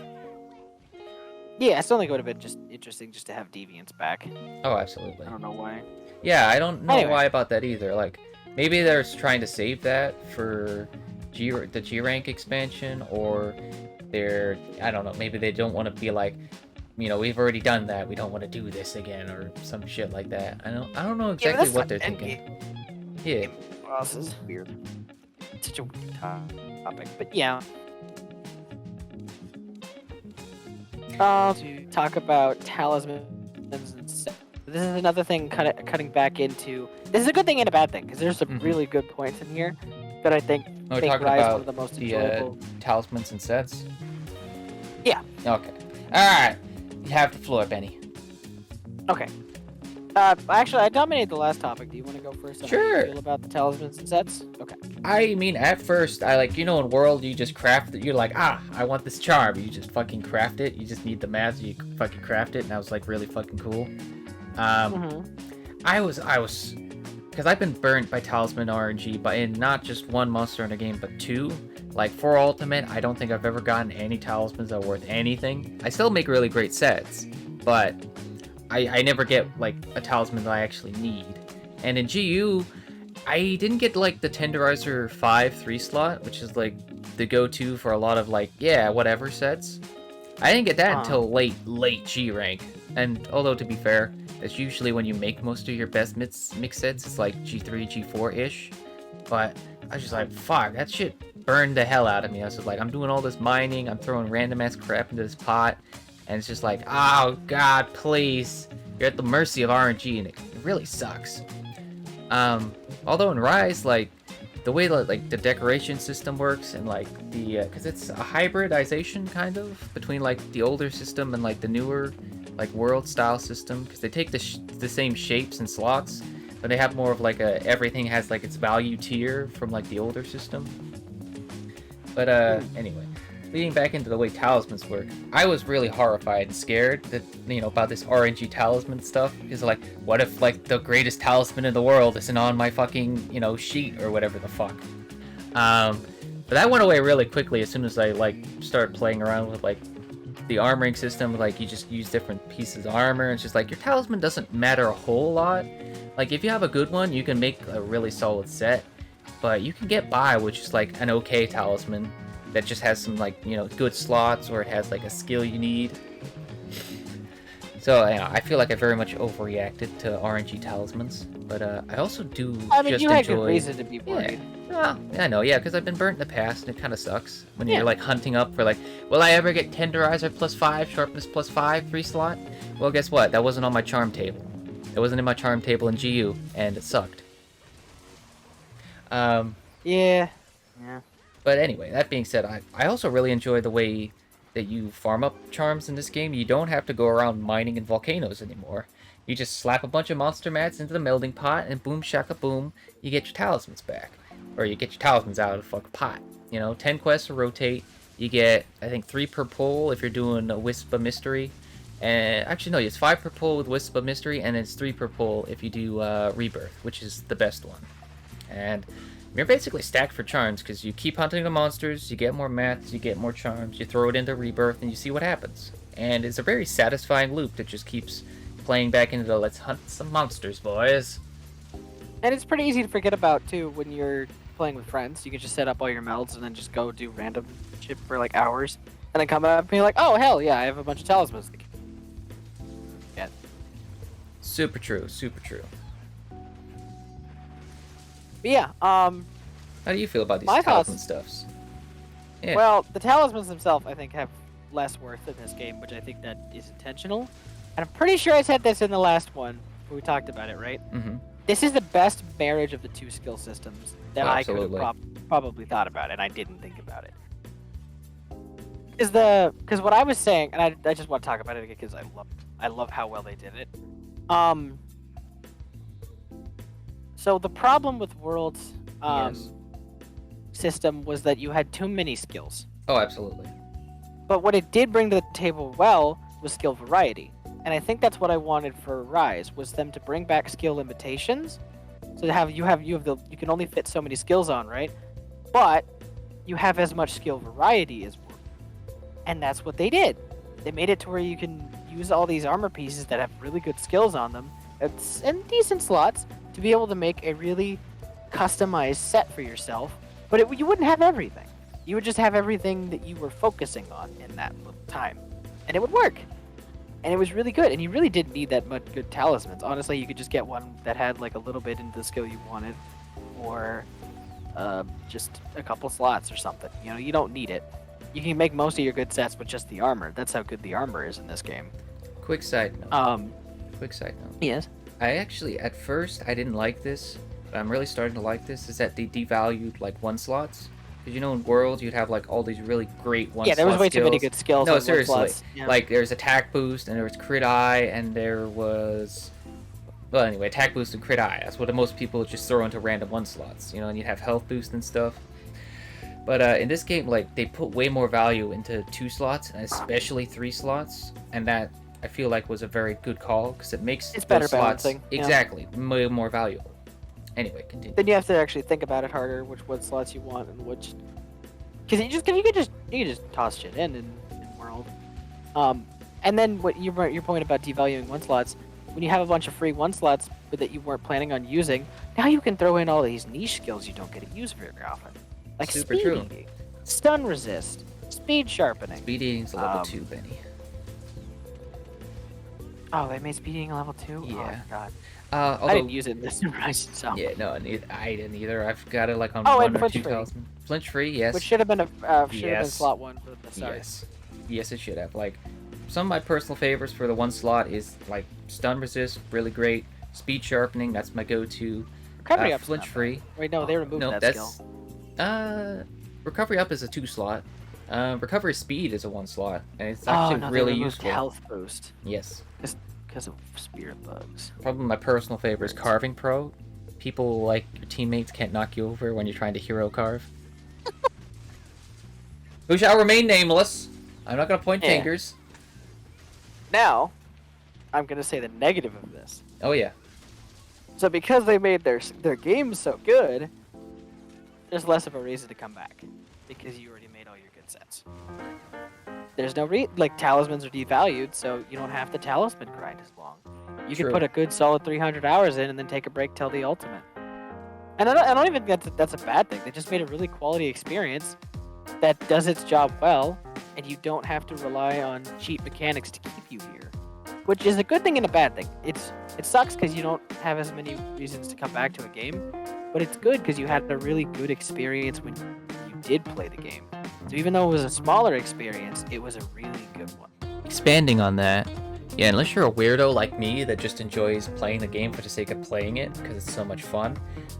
Yeah, I still think it would have been just interesting just to have deviants back.
Oh, absolutely.
I don't know why.
Yeah, I don't know
Anyway.
why about that either. Like, maybe they're trying to save that for the G rank expansion, or I don't know, maybe they don't want to be like, we've already done that, we don't want to do this again, or some shit like that. I don't know
Yeah,
exactly
but
what
that's
they're
not
thinking. Yeah.
Well, this is weird. It's such a weird topic, but yeah. To talk about talismans and stuff. This is another thing cutting back into. This is a good thing and a bad thing because there's some really good points in here that I think
We're
make
talking
Rise
about
one of the most enjoyable.
talismans and sets.
Yeah.
Okay. All right. You have the floor, Benny.
Okay. Actually, I dominated the last topic. Do you want to go first? On How
Sure.
you feel about the talismans and sets? Okay.
I mean, at first, I like, in World, you just craft it. You're like, I want this charm. You just fucking craft it. You just need the mats. You fucking craft it, and that was like really fucking cool. I was, because I've been burnt by talisman RNG, but in not just one monster in a game, but two. Like for Ultimate, I don't think I've ever gotten any talismans that are worth anything. I still make really great sets, but I never get like a talisman that I actually need. And in GU, I didn't get like the Tenderizer 5 3 slot, which is like the go-to for a lot of like, yeah, whatever sets. I didn't get that until late G rank. And although to be fair, that's usually when you make most of your best mix sets. It's like G3, G4-ish. But I was just like, fuck, that shit burned the hell out of me. I was just like, I'm doing all this mining, I'm throwing random ass crap into this pot, and it's just like, oh god, please. You're at the mercy of RNG, and it really sucks. Although in Rise, like, the way that like the decoration system works and like the because it's a hybridization kind of between like the older system and like the newer like world style system, because they take the same shapes and slots, but they have more of like everything has like its value tier from like the older system. But anyway, leading back into the way talismans work, I was really horrified and scared that about this RNG talisman stuff, because like, what if like the greatest talisman in the world isn't on my fucking sheet or whatever the fuck. But that went away really quickly as soon as I like started playing around with like the armoring system. Like, you just use different pieces of armor, and it's just like your talisman doesn't matter a whole lot. Like, if you have a good one, you can make a really solid set, but you can get by with just like an okay talisman that just has some like good slots, or it has like a skill you need. So I feel like I very much overreacted to RNG talismans, but I also do.
I mean,
just
you had
enjoy...
good reason to be worried.
Yeah, I know, yeah, because I've been burnt in the past, and it kind of sucks when you're like hunting up for like, will I ever get Tenderizer +5, Sharpness +5, 3 slot? Well, guess what? That wasn't on my charm table. It wasn't in my charm table in GU, and it sucked.
Yeah.
But anyway, that being said, I also really enjoy the way that you farm up charms in this game. You don't have to go around mining in volcanoes anymore. You just slap a bunch of monster mats into the melting pot, and boom shaka boom, you get your talismans back. Or you get your talismans out of the fucking pot. 10 quests to rotate. You get, I think, 3 per pull if you're doing a Wisp of Mystery. And actually, no, it's 5 per pull with Wisp of Mystery, and it's 3 per pull if you do Rebirth, which is the best one. And you're basically stacked for charms, because you keep hunting the monsters, you get more mats, you get more charms, you throw it into Rebirth, and you see what happens. And it's a very satisfying loop that just keeps playing back into the let's hunt some monsters, boys.
And it's pretty easy to forget about, too, when you're playing with friends. You can just set up all your melds and then just go do random shit for like hours, and then come up and be like, oh, hell yeah, I have a bunch of talismans to get.
Super true, super true.
But yeah,
How do you feel about these
my
talisman
thoughts-
stuffs? Yeah.
Well, the talismans themselves, I think, have less worth in this game, which I think that is intentional. And I'm pretty sure I said this in the last one, when we talked about it, right?
Mm-hmm.
This is the best marriage of the two skill systems that I could
Absolutely.
have probably thought about, and I didn't think about it. Because what I was saying, and I just want to talk about it again because I love how well they did it. So the problem with Worlds,
Yes.
system was that you had too many skills.
Oh, absolutely.
But what it did bring to the table well was skill variety. And I think that's what I wanted for Rise, was them to bring back skill limitations. So you can only fit so many skills on, right? But you have as much skill variety as one. And that's what they did. They made it to where you can use all these armor pieces that have really good skills on them and decent slots to be able to make a really customized set for yourself. But you wouldn't have everything. You would just have everything that you were focusing on in that little time. And it would work. And it was really good. And you really didn't need that much good talismans. Honestly, you could just get one that had like a little bit into the skill you wanted. Or just a couple slots or something. You know, you don't need it. You can make most of your good sets with just the armor. That's how good the armor is in this game.
Quick side note. Quick side note.
Yes.
I actually, at first, I didn't like this, but I'm really starting to like this, is that they devalued, like, one slots. Because, you know, in Worlds, you'd have, like, all these really great one-slot skills.
Yeah, there was way too many good skills.
No,
on
seriously.
Slots. Yeah.
Like, there's attack boost, and there was crit eye, and there was... Well, anyway, attack boost and crit eye. That's what most people just throw into random one-slots, you know, and you'd have health boost and stuff. But in this game, like, they put way more value into 2 slots, and especially 3 slots, and that, I feel like, was a very good call, because it makes
it's better
slots
balancing.
exactly way more valuable. Anyway, continue.
Then you have to actually think about it harder, which what slots you want and which, because you can just toss shit in World. And then what your point about devaluing one slots, when you have a bunch of free one slots but that you weren't planning on using, now you can throw in all these niche skills you don't get to use very often, like
Super
speed
true.
eating, stun resist, speed sharpening.
Speed eating's a level 2, Benny.
Oh, they made speed eating a level 2?
Yeah.
Oh my god.
Although,
I didn't use it in this Rise itself.
yeah, no, I didn't either. I've got it like on
Oh,
1
and
or
flinch
2
free.
talisman. Flinch free, yes.
Which should have been a
Yes.
slot 1 for the start.
Yes, it should have. Like, some of my personal favorites for the 1 slot is, like, stun resist, really great. Speed sharpening, that's my go-to.
Recovery up.
Flinch free.
Wait, no, they removed
No,
that
that's
skill.
recovery up is a 2 slot. Recovery speed is a 1 slot, and it's actually
no,
really
they removed
useful.
health boost
Yes.
because of spirit bugs.
Probably my personal favorite is Carving Pro. People like your teammates can't knock you over when you're trying to hero carve. Who shall remain nameless? I'm not gonna point
Yeah.
fingers.
Now, I'm gonna say the negative of this.
Oh yeah.
So because they made their game so good, there's less of a reason to come back because you already made all your good sets. There's no like talismans are devalued, so you don't have to talisman grind as long. You
True.
can put a good solid 300 hours in and then take a break till the ultimate. And I don't even think that's a bad thing. They just made a really quality experience that does its job well, and you don't have to rely on cheap mechanics to keep you here, which is a good thing and a bad thing. It sucks because you don't have as many reasons to come back to a game, but it's good because you had a really good experience when you did play the game. So even though it was a smaller experience, it was a really good one.
Expanding on that, yeah, unless you're a weirdo like me that just enjoys playing the game for the sake of playing it because it's so much fun,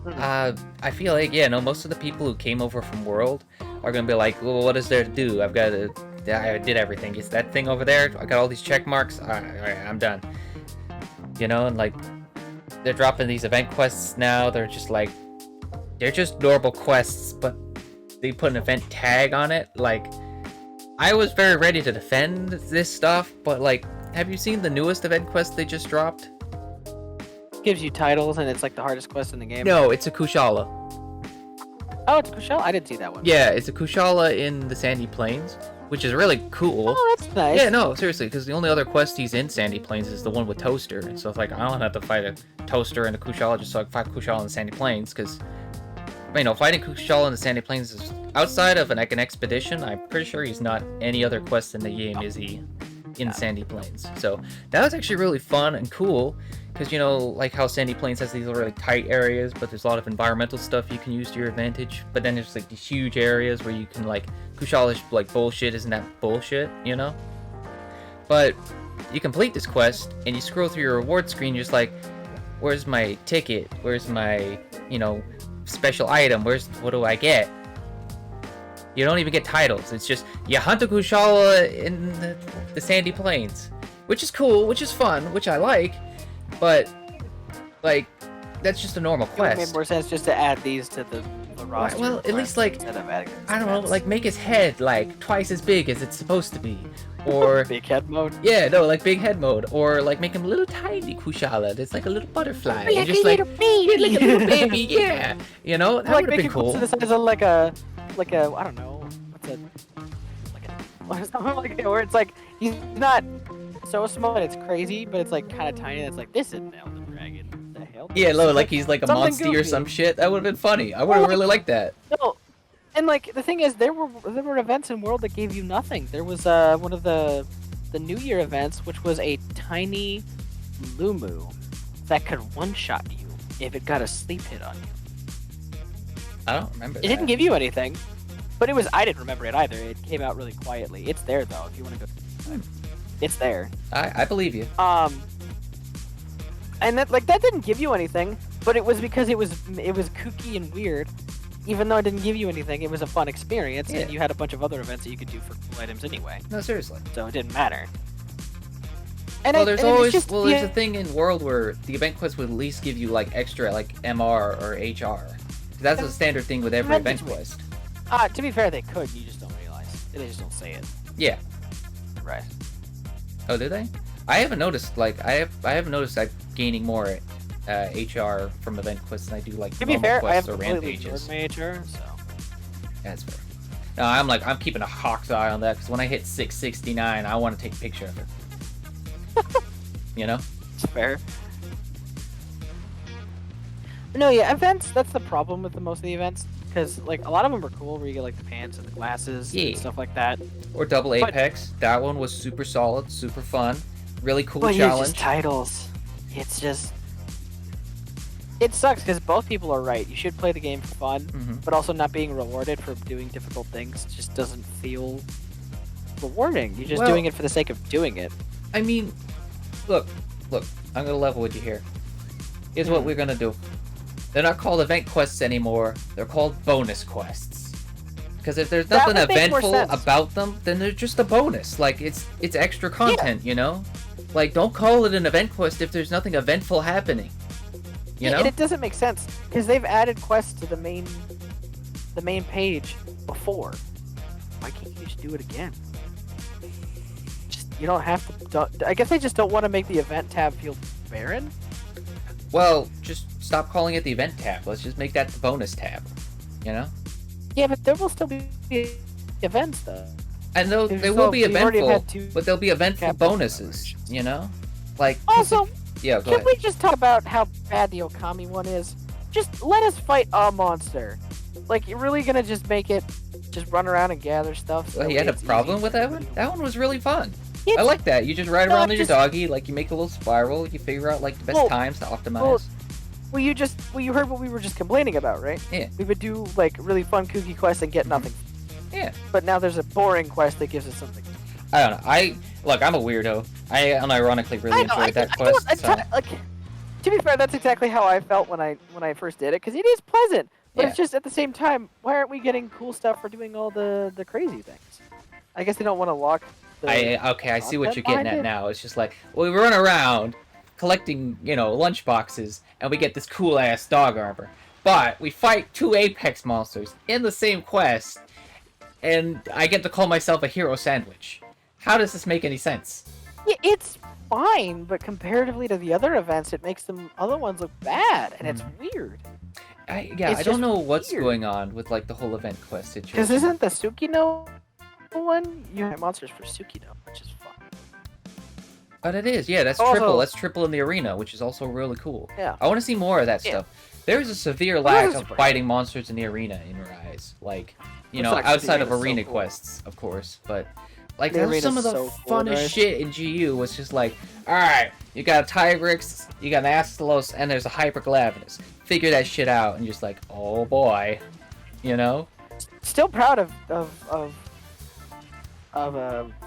I feel like, yeah, no, most of the people who came over from World are gonna be like, well, what is there to do? I did everything. It's that thing over there. I got all these check marks. All right, I'm done. You know, and like, they're dropping these event quests now. They're just normal quests, but they put an event tag on it. Like, I was very ready to defend this stuff, but like, have you seen the newest event quest they just dropped?
Gives you titles, and it's like the hardest quest in the game.
No, it's a Kushala.
Oh, it's Kushal? I didn't see that one.
Yeah, it's a Kushala in the Sandy Plains, which is really cool.
Oh, that's nice.
Yeah, no, seriously, because the only other quest he's in Sandy Plains is the one with Toaster, and so it's like, I don't have to fight a Toaster and a Kushala just so I can fight Kushala in the Sandy Plains, because, you know, fighting Kushala in the Sandy Plains is, outside of an expedition, I'm pretty sure he's not any other quest in the game, is he, in Sandy Plains. So, that was actually really fun and cool, because, you know, like how Sandy Plains has these really tight areas, but there's a lot of environmental stuff you can use to your advantage, but then there's like these huge areas where you can, like, Kushala's like bullshit isn't that bullshit, you know? But you complete this quest, and you scroll through your reward screen, you're just like, where's my ticket? Where's my, you know, special item? What do I get? You don't even get titles. It's just, you hunt a Kushala in the Sandy Plains, which is cool, which is fun, which I like, but, like, that's just a normal
It would make
quest.
more sense just to add these to the roster.
Well, at least, like,
instead of adding
I don't know,
events.
like make his head like twice as big as it's supposed to be, or
big head mode.
yeah, no, like big head mode, or like make him a little tiny Kushala that's like a little butterfly,
Like
and
a
just like
little baby.
yeah, like a little baby, yeah, you know, that
Like
would have
make
been
it
cool.
to the size of like a I don't know what's a like a or something like that, where it's like he's not so small and it's crazy, but it's like kind of tiny. That's like this is an elder dragon. What the hell?
Yeah, no, like he's like a
Something
monster or
goofy.
some shit. That would have been funny. I would have really liked that.
No, and like the thing is, there were events in World that gave you nothing. There was one of the New Year events, which was a tiny Lumu that could one-shot you if it got a sleep hit on you.
I don't remember.
It didn't give you anything, but it was I didn't remember it either. It came out really quietly. It's there though if you want to go. It's there.
I believe you.
And that didn't give you anything, but it was because it was kooky and weird. Even though it didn't give you anything, it was a fun experience,
Yeah.
and you had a bunch of other events that you could do for cool items anyway.
No, seriously.
So it didn't matter. And
Well, there's
and it was
always
just,
there's
yeah,
a thing in World where the event quest would at least give you like extra like MR or HR. That's a standard thing with every event
Eventually.
quest.
to be fair, they could. You just don't realize. They just don't say it.
Yeah.
Right.
Oh, do they? I haven't noticed. Like I haven't noticed that gaining more HR from event quests than I do like
To be
normal
fair, I have
quests or
completely ignored
rampages.
my HR, so.
That's fair. No, I'm keeping a hawk's eye on that because when I hit 669, I want to take a picture of it. You know?
It's fair. No, yeah, events. That's the problem with most of the events, because like a lot of them are cool, where you get like the pants and the glasses
Yeah.
and stuff like that.
Or Double
But-
Apex. That one was super solid, super fun, really cool
But yeah,
challenge.
just titles. It's just. It sucks because both people are right. You should play the game for fun,
Mhm.
but also not being rewarded for doing difficult things just doesn't feel rewarding. You're just
Well-
doing it for the sake of doing it.
I mean, look, I'm gonna level with you here. Here's what
Hmm.
we're gonna do. They're not called event quests anymore. They're called bonus quests. Because if there's
That
nothing
would make more
eventful
sense.
about them, then they're just a bonus. Like it's extra content, you know? Like don't call it an event quest if there's nothing eventful happening. You know?
And it doesn't make sense because they've added quests to the main page before. Why can't you just do it again? Just you don't have to. I guess they just don't want to make the event tab feel barren.
Well, just stop calling it the event tab. Let's just make that the bonus tab. You know?
Yeah, but there will still be events though.
And
There's
they will
still-
be
we've already
eventful,
had two
but they'll be eventful
capital
bonuses.
operations.
You know? Like 'cause
Also,
yeah, go
can
ahead.
we just talk about how bad the Okami one is? Just let us fight a monster. Like, you're really gonna just make it just run around and gather stuff? So
Well,
that
you
way
had a
it's
problem
easy
with
for
that one?
everybody?
That one was really fun.
Yeah,
I like that. You just ride
No,
around on your
just-
doggy, like you make a little spiral, you figure out like the best
Well-
times to optimize.
well, you heard what we were just complaining about, right?
Yeah.
We would do like really fun kooky quests and get nothing.
Yeah.
But now there's a boring quest that gives us something.
I don't know. I'm a weirdo. I unironically really enjoyed that quest. so-
like, to be fair, that's exactly how I felt when I first did it, because it is pleasant. But it's
Yeah.
just at the same time, why aren't we getting cool stuff for doing all the crazy things? I guess they don't want to lock.
I see what
content
you're getting
behind
at
it.
now. It's just like we run around collecting, lunch boxes, and we get this cool ass dog armor. But we fight two Apex monsters in the same quest, and I get to call myself a hero sandwich. How does this make any sense?
Yeah, it's fine, but comparatively to the other events, it makes the other ones look bad, and it's weird.
I
It's
don't
just
know what's
weird.
going on with like the whole event quest situation.
Because isn't the Tsukino one? You have monsters for Tsukino, which is fun.
But it is, yeah, that's
Also-
triple. That's triple in the arena, which is also really cool.
Yeah.
I want to see more of that
Yeah.
stuff. There's a severe
Well,
lack
that's
of
great.
fighting monsters in the arena in Rise. Like,
Which sucks 'cause the
outside of
arena's so
arena
cool.
quests, of course. But like,
The
that was some of
arena's
the
so cool,
funnest
right?
shit in GU. Was just like, all right, you got a Tigrex, you got an Astalos, and there's a Hyperglavinus. Figure that shit out, and you're just like, oh boy, you know?
Still proud of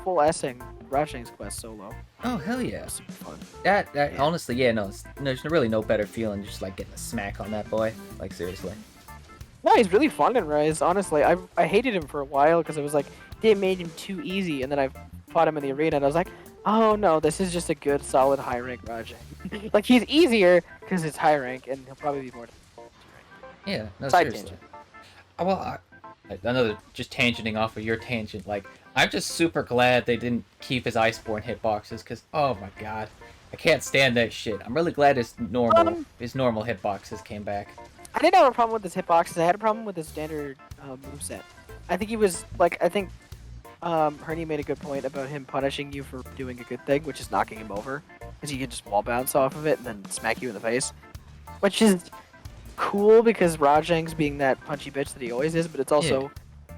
full essing Rashing's quest solo.
Oh hell yeah!
That's super fun.
That
Yeah.
honestly, yeah, no, there's really no better feeling just like getting a smack on that boy. Like seriously.
No, he's really fun in Rise. Honestly, I hated him for a while because it was like they made him too easy, and then I fought him in the arena, and I was like, Oh no, this is just a good, solid high rank Rajang. Like he's easier because it's high rank, and he'll probably be more.
Yeah, no,
Side
seriously.
tangent.
Well, another just tangenting off of your tangent. Like, I'm just super glad they didn't keep his Iceborne hitboxes, because oh my god, I can't stand that shit. I'm really glad his normal hitboxes came back.
I didn't have a problem with his hitboxes. I had a problem with his standard moveset. I think he was like, I think Hernie made a good point about him punishing you for doing a good thing, which is knocking him over, because he can just wall bounce off of it and then smack you in the face, which is cool because Rajang's being that punchy bitch that he always is, but it's also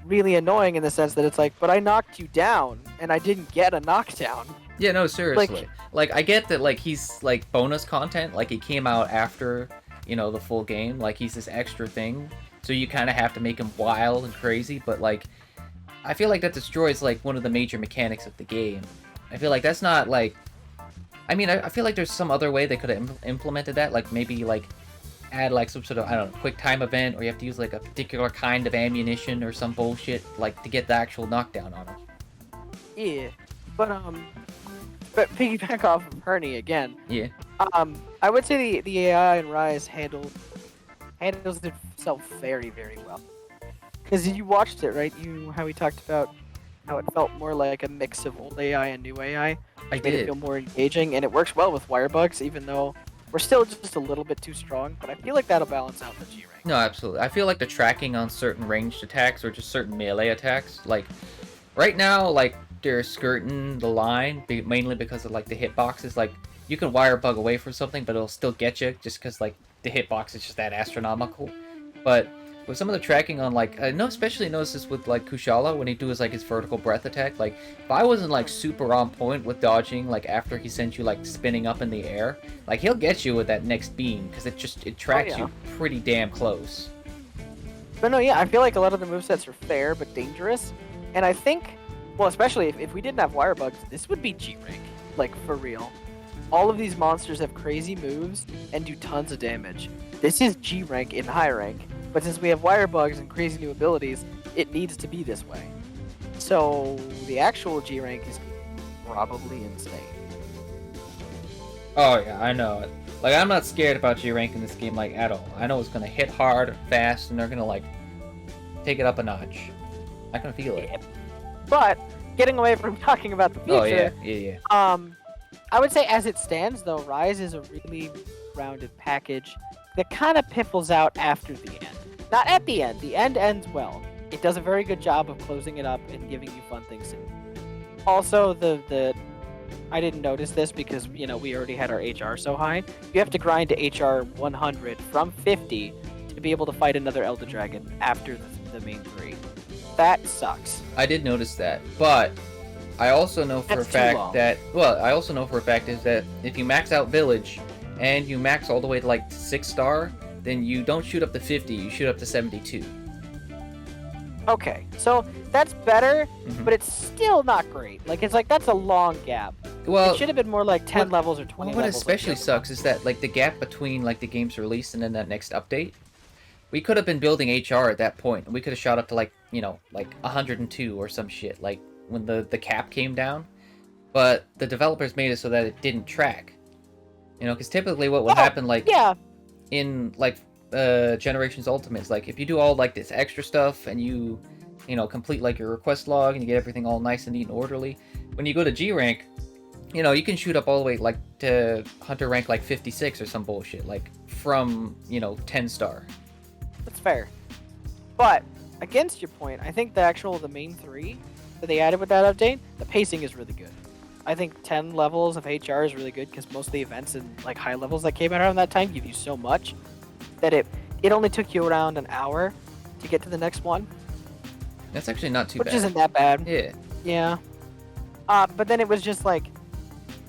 really annoying in the sense that it's like, but I knocked you down and I didn't get a knockdown.
Yeah, no, seriously. Like I get that, like, he's like bonus content, like he came out after, you know, the full game, like he's this extra thing, so you kind of have to make him wild and crazy, but like I feel like that destroys like one of the major mechanics of the game. I feel like that's not like, I mean, I feel like there's some other way they could have implemented that, like maybe like add like some sort of, I don't know, quick time event, or you have to use like a particular kind of ammunition or some bullshit, like to get the actual knockdown on him.
Yeah, but piggyback off of Hernie again.
Yeah.
I would say the AI in Rise handles itself very, very well. Because you watched it, right? How we talked about how it felt more like a mix of old AI and new AI.
I
Made it feel more engaging, and it works well with Wirebugs, even though we're still just a little bit too strong. But I feel like that'll balance out the G rank.
No, absolutely. I feel like the tracking on certain ranged attacks or just certain melee attacks, like right now, like they're skirting the line mainly because of like the hitboxes. Like you can Wirebug away from something, but it'll still get you just because like the hitbox is just that astronomical. But with some of the tracking on, like, I know, especially notice this with like Kushala when he do his like his vertical breath attack. Like if I wasn't like super on point with dodging, like after he sent you like spinning up in the air, like he'll get you with that next beam because it tracks you pretty damn close.
But no, yeah, I feel like a lot of the movesets are fair but dangerous, and I think, well, especially if we didn't have Wirebugs, this would be G rank, like for real. All of these monsters have crazy moves and do tons of damage. This is G rank in high rank. But since we have Wirebugs and crazy new abilities, it needs to be this way. So the actual G rank is probably insane.
Oh yeah, I know it. Like I'm not scared about G rank in this game like at all. I know it's gonna hit hard, fast, and they're gonna like take it up a notch. I can feel it.
Yeah. But getting away from talking about the future.
Oh yeah.
I would say as it stands though, Rise is a really rounded package that kind of piffles out after the end. Not at the end. The end ends well. It does a very good job of closing it up and giving you fun things to do. Also, the I didn't notice this because, you know, we already had our HR so high. You have to grind to HR 100 from 50 to be able to fight another Elder Dragon after the main 3. That sucks.
I did notice that, but I also know for a fact that, well, I also know for a fact is that if you max out Village and you max all the way to like 6-star, then you don't shoot up to 50, you shoot up to 72.
Okay, so that's better, but it's still not great. Like, it's like, that's a long gap.
Well,
it should have been more like 10 levels or 20
what
levels.
What especially sucks is that, like, the gap between, like, the game's release and then that next update, we could have been building HR at that point, and we could have shot up to, like, you know, like 102 or some shit, like, when the cap came down. But the developers made it so that it didn't track. You know, because typically what would happen, like, in, like, Generations Ultimates, like, if you do all, like, this extra stuff and you know, complete, like, your request log and you get everything all nice and neat and orderly, when you go to G rank, you know, you can shoot up all the way, like, to Hunter rank, like, 56 or some bullshit, like, from, you know, 10-star.
That's fair. But, against your point, I think the main 3 that they added with that update, the pacing is really good. I think 10 levels of HR is really good because most of the events and, like, high levels that came out around that time give you so much that it only took you around an hour to get to the next one.
That's actually not too bad.
Which isn't that bad.
Yeah.
Yeah. But then it was just like,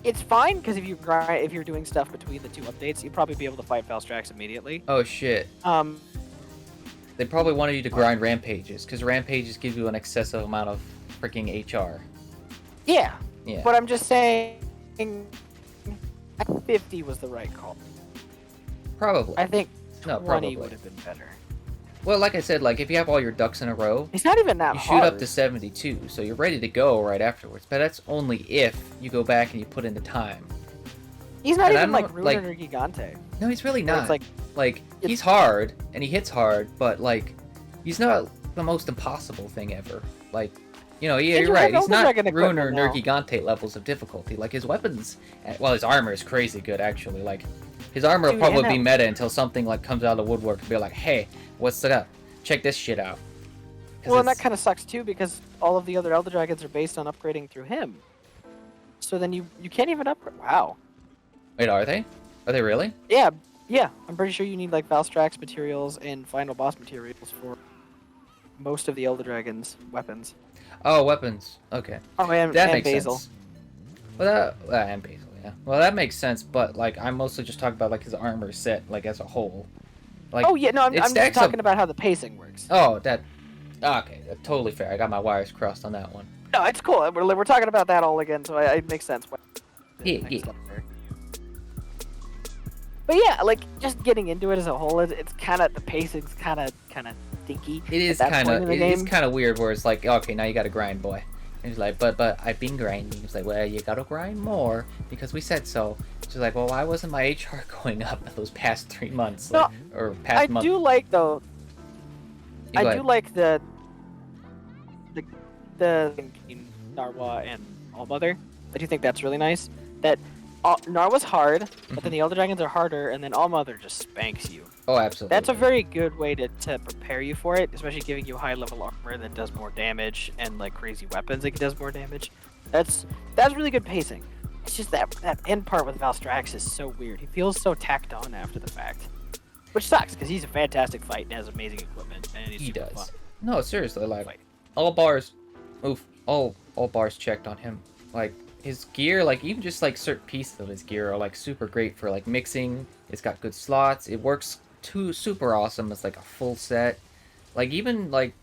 it's fine because if you're doing stuff between the 2 updates, you'd probably be able to fight Valstrax immediately.
Oh shit. They probably wanted you to grind rampages because rampages give you an excessive amount of freaking HR.
Yeah.
Yeah.
But I'm just saying, 50 was the right call.
Probably.
I think 20
probably
would have been better.
Well, like I said, like if you have all your ducks in a row,
He's not even that
you
hard.
shoot up to 72, so you're ready to go right afterwards. But that's only if you go back and you put in the time.
He's not
And I
even
don't
like
know, like-
Ruiner or Gigante.
No, he's really
Where
not.
it's like
Like
it's-
he's hard and he hits hard, but like he's not the most impossible thing ever. Like, you know, yeah,
And
you're
you
right.
have
He's
Elder
not
Dragon
Ruiner
equipment
nor
now.
Gigante levels of difficulty. Like his weapons, well, his armor is crazy good actually. Like his armor will
Dude,
probably
and
be meta until something like comes out of the woodwork and be like, hey, what's it up? Check this shit out. 'Cause
Well, and that
it's-
kind of sucks too because all of the other Elder Dragons are based on upgrading through him. So then you can't even upgrade. Wow.
Wait, are they? Are they really?
Yeah. I'm pretty sure you need like Valstrax materials and final boss materials for most of the Elder Dragons' weapons.
Oh, weapons. Okay.
Oh, and,
That
and
makes
Basil.
sense. Well, and Basil, yeah. Well, that makes sense, but like I'm mostly just talking about like his armor set, like as a whole. Like,
Oh yeah, no, I'm
it
just
stacks up-
talking about how the pacing works.
Oh, that. Okay, totally fair. I got my wires crossed on that one.
No, it's cool. We're talking about that all again, so it makes sense.
Yeah,
Next
yeah.
step there. But yeah, like just getting into it as a whole, it's kind of the pacing's kind of dinky.
It is
at that
kind
point
of
in the
it's
game.
kind of weird where it's like, okay, now you got to grind, boy. And he's like, but I've been grinding. He's like, well, you got to grind more because we said so. She's like, well, why wasn't my HR going up those past 3 months?
No,
Like, or past
I
month?
do like though.
You go
I
ahead.
do like the Narwa and Allmother. I do think that's really nice. That Narwa's hard, but then the Elder Dragons are harder, and then Allmother just spanks you.
Oh, absolutely.
That's a very good way to prepare you for it, especially giving you high level armor that does more damage and like crazy weapons that does more damage. That's really good pacing. It's just that end part with Valstrax is so weird. He feels so tacked on after the fact, which sucks because he's a fantastic fight and has amazing equipment and he's
He
super
does.
fun.
No, seriously, like
Fight.
all bars, all bars checked on him. Like his gear, like even just like certain pieces of his gear are like super great for like mixing. It's got good slots. It works super awesome as like a full set. Like even like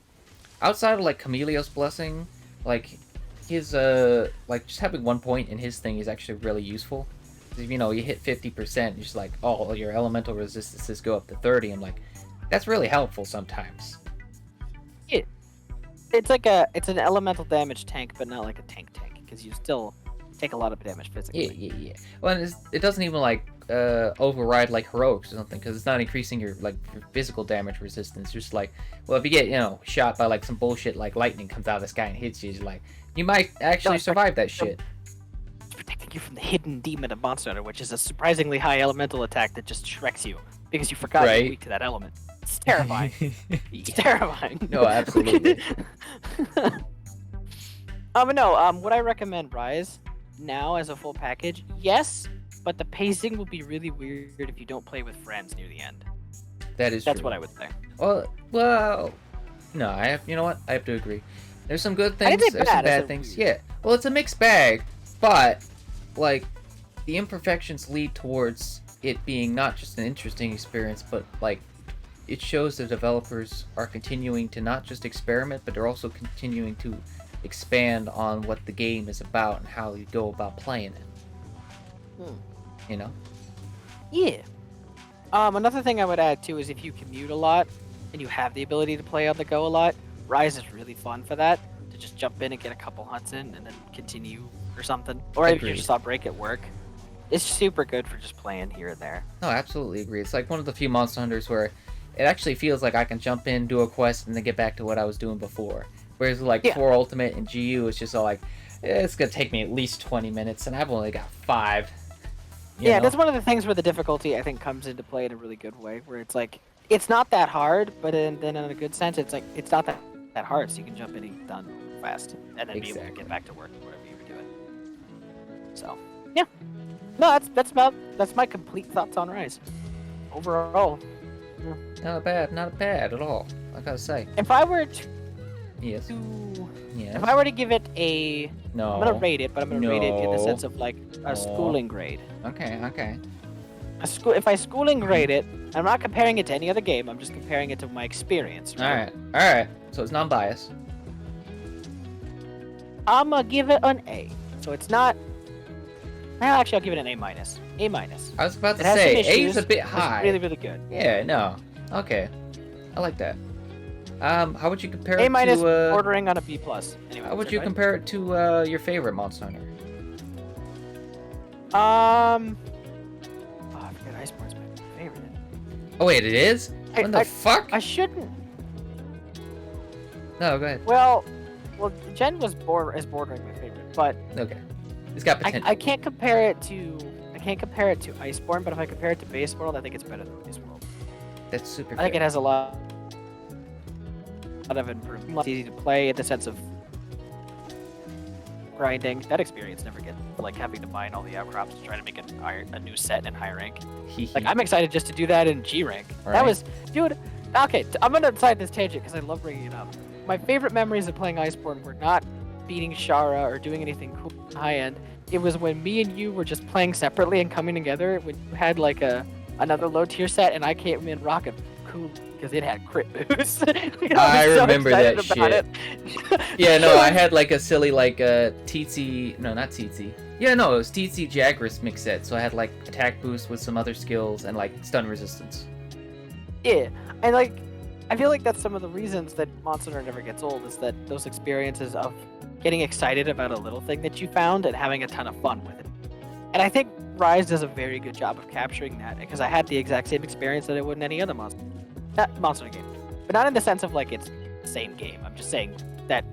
outside of like Chameleos Blessing, like his like just having 1 point in his thing is actually really useful. 'Cause, you know, you hit 50%, you're just like, oh, your elemental resistances go up to 30. I'm like, that's really helpful sometimes.
It's an elemental damage tank, but not like a tank because you still take a lot of damage physically.
Yeah. Well, and it doesn't even like override like heroics or something because it's not increasing your like your physical damage resistance. Just like, well, if you get shot by like some bullshit like lightning comes out of the sky and hits you, you're like you might actually
it's
survive that shit.
It's protecting you from the hidden demon of Monster Hunter, which is a surprisingly high elemental attack that just shreks you because you forgot
Right.
you're weak to that element. It's terrifying. It's terrifying.
No, absolutely.
But no, would I recommend Rise now as a full package? Yes, but the pacing will be really weird if you don't play with friends near the end.
That is
That's
true.
what I would say.
Well, no, I have. You know what? I have to agree. There's some good
I
things.
didn't say
There's some
bad, I
bad
said
things.
weird.
Yeah. Well, it's a mixed bag, but like the imperfections lead towards it being not just an interesting experience, but like it shows the developers are continuing to not just experiment, but they're also continuing to expand on what the game is about and how you go about playing it. You know?
Yeah. Another thing I would add too is if you commute a lot and you have the ability to play on the go a lot, Rise is really fun for that. To just jump in and get a couple hunts in and then continue or something. Or if
Agreed.
you're just on break at work. It's super good for just playing here and there.
No, I absolutely agree. It's like one of the few Monster Hunters where it actually feels like I can jump in, do a quest, and then get back to what I was doing before. Whereas like
Yeah.
4 Ultimate and GU, it's just all like, it's gonna take me at least 20 minutes, and I've only got 5. You
Yeah,
know?
that's one of the things where the difficulty I think comes into play in a really good way, where it's like it's not that hard, but then in a good sense, it's like it's not that hard, so you can jump in and get done fast, and then be able to
Exactly.
get back to work or whatever you were doing. So yeah, no, that's my complete thoughts on Rise. Overall,
Not bad at all. I gotta say.
if I were to,
Yes. Yes.
if I were to give it a,
No.
I'm gonna rate it, but I'm gonna rate it in the
No.
sense of like a
No.
schooling grade.
Okay.
If I schooling grade it, I'm not comparing it to any other game. I'm just comparing it to my experience.
Alright. Alright. So it's non-biased.
I'm gonna give it an A. So it's not. Well, actually, I'll give it an A minus. A minus.
I was about to
It has
say,
some
A
issues.
is a bit
It's
high.
really, really good.
Yeah, no. Okay. I like that. How would you compare
A
it
minus,
to?
bordering on a B plus. Anyway,
How would
sorry,
you
go
compare it to your favorite Monster Hunter?
ahead. Oh, I forget Iceborne's my favorite.
Oh wait, it is? What the fuck?
I shouldn't.
No, go ahead.
Well, Jen is bordering my favorite, but
Okay, it's got potential.
I can't compare it to Iceborne, but if I compare it to Base World, I think it's better than Base World.
That's super.
I think
fair.
it has a lot of improvement. It's easy to play in the sense of grinding. That experience never gets like having to mine all the outcrops to try to make a new set in high rank. Like I'm excited just to do that in G rank.
Right.
That was, dude. Okay, I'm gonna decide this tangent because I love bringing it up. My favorite memories of playing Iceborne were not beating Shara or doing anything cool high end. It was when me and you were just playing separately and coming together. When you had like another low tier set and I came in rocking cool because it had crit boost.
I remember that shit. Yeah, no, I had like a silly like TT, no, not TT. Yeah, no, it was TT Jagras mix set. So I had like attack boost with some other skills and like stun resistance.
Yeah, and like I feel like that's some of the reasons that Monster Hunter never gets old is that those experiences of getting excited about a little thing that you found and having a ton of fun with it. And I think Rise does a very good job of capturing that because I had the exact same experience that I would in any other Monster Hunter game, but not in the sense of like it's the same game. I'm just saying that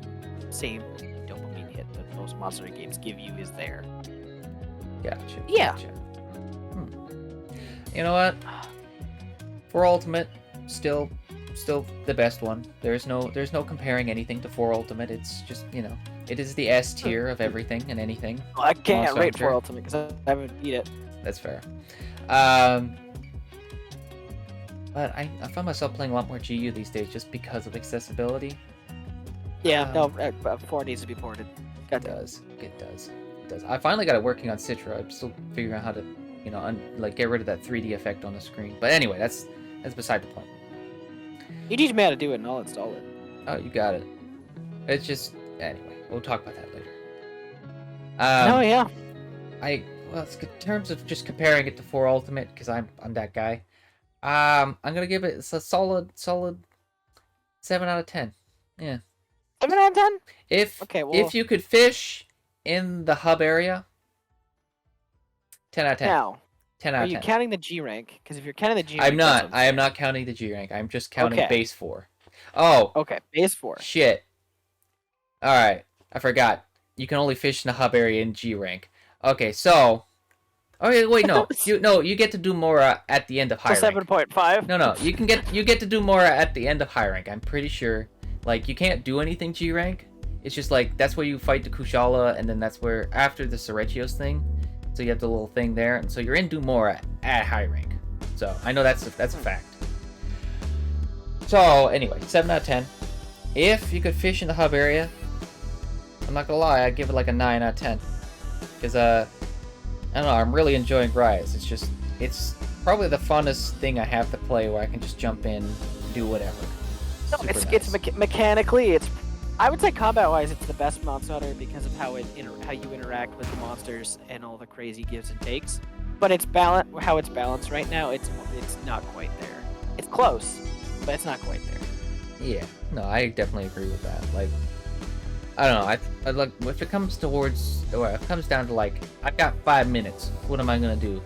same dopamine hit that most Monster Hunter games give you is there.
Gotcha.
Yeah.
Gotcha. You know what? For Ultimate, still the best one. There's no comparing anything to 4 Ultimate. It's just, you know, it is the S tier of everything and anything.
Well, I can't
Monster
rate 4
Hunter.
Ultimate because I haven't beat it.
That's fair. But I find myself playing a lot more GU these days just because of accessibility.
Yeah, no, 4 needs to be ported.
It does. It does. It does. I finally got it working on Citra. I'm still figuring out how to, you know, like get rid of that 3D effect on the screen. But anyway, that's beside the point.
You teach me how to do it and I'll install it.
Oh, you got it. It's just anyway. We'll talk about that later.
Oh yeah.
Well, in terms of just comparing it to 4 Ultimate, because I'm that guy. I'm gonna give it a solid 7 out of 10. Yeah.
7 out of 10?
If you could fish in the hub area, 10 out of 10.
Now,
10 out
are
of 10.
you counting the G rank? Because if you're counting the G rank,
I'm not. I am not counting the G rank. I'm just counting
Okay.
base 4. Oh.
Okay, base 4.
Shit. All right. I forgot. You can only fish in the hub area in G rank. Okay, so. Okay, wait, no. You get to do more at the end of high rank.
7.5.
No. You get to do more at the end of high rank. I'm pretty sure. Like you can't do anything G rank. It's just like that's where you fight the Kushala, and then that's where after the Serechios thing. So you have the little thing there, and so you're in Dumora at high rank. So I know that's a fact. So anyway, 7 out of 10. If you could fish in the hub area, I'm not gonna lie, I'd give it like a 9 out of 10. Because I don't know, I'm really enjoying Rise. It's probably the funnest thing I have to play where I can just jump in, do whatever.
No, it's mechanically, I would say combat-wise, it's the best Monster Hunter because of how you interact with the monsters and all the crazy gives and takes. But how it's balanced right now, it's not quite there. It's close, but it's not quite there.
Yeah, no, I definitely agree with that. Like, I don't know. I like if it comes down to like, I've got 5 minutes. What am I gonna do?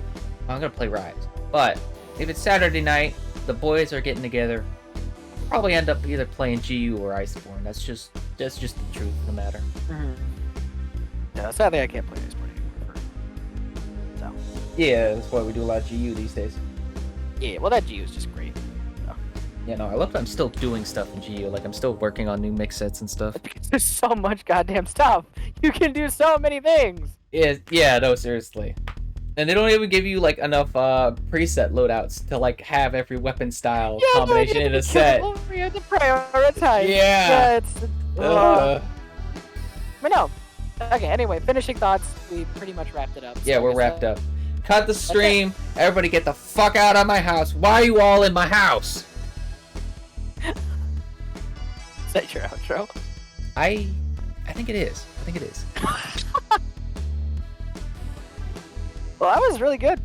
I'm gonna play Rise. But if it's Saturday night, the boys are getting together. Probably end up either playing GU or Iceborne. That's just the truth of the matter.
Yeah, sadly I can't play Iceborne anymore. So.
Yeah, that's why we do a lot of GU these days.
Yeah, well that GU is just great. So.
Yeah, no, I love that I'm still doing stuff in GU. Like I'm still working on new mix sets and stuff.
Because there's so much goddamn stuff. You can do so many things.
Yeah, no, seriously. And they don't even give you like enough preset loadouts to like have every weapon style combination in a set.
You have to prioritize.
Yeah.
But no. Okay, anyway, finishing thoughts. We pretty much wrapped it up.
Yeah,
So
we're wrapped up. Cut the stream. Everybody get the fuck out of my house. Why are you all in my house?
Is that your outro?
I think it is.
Well, that was really good.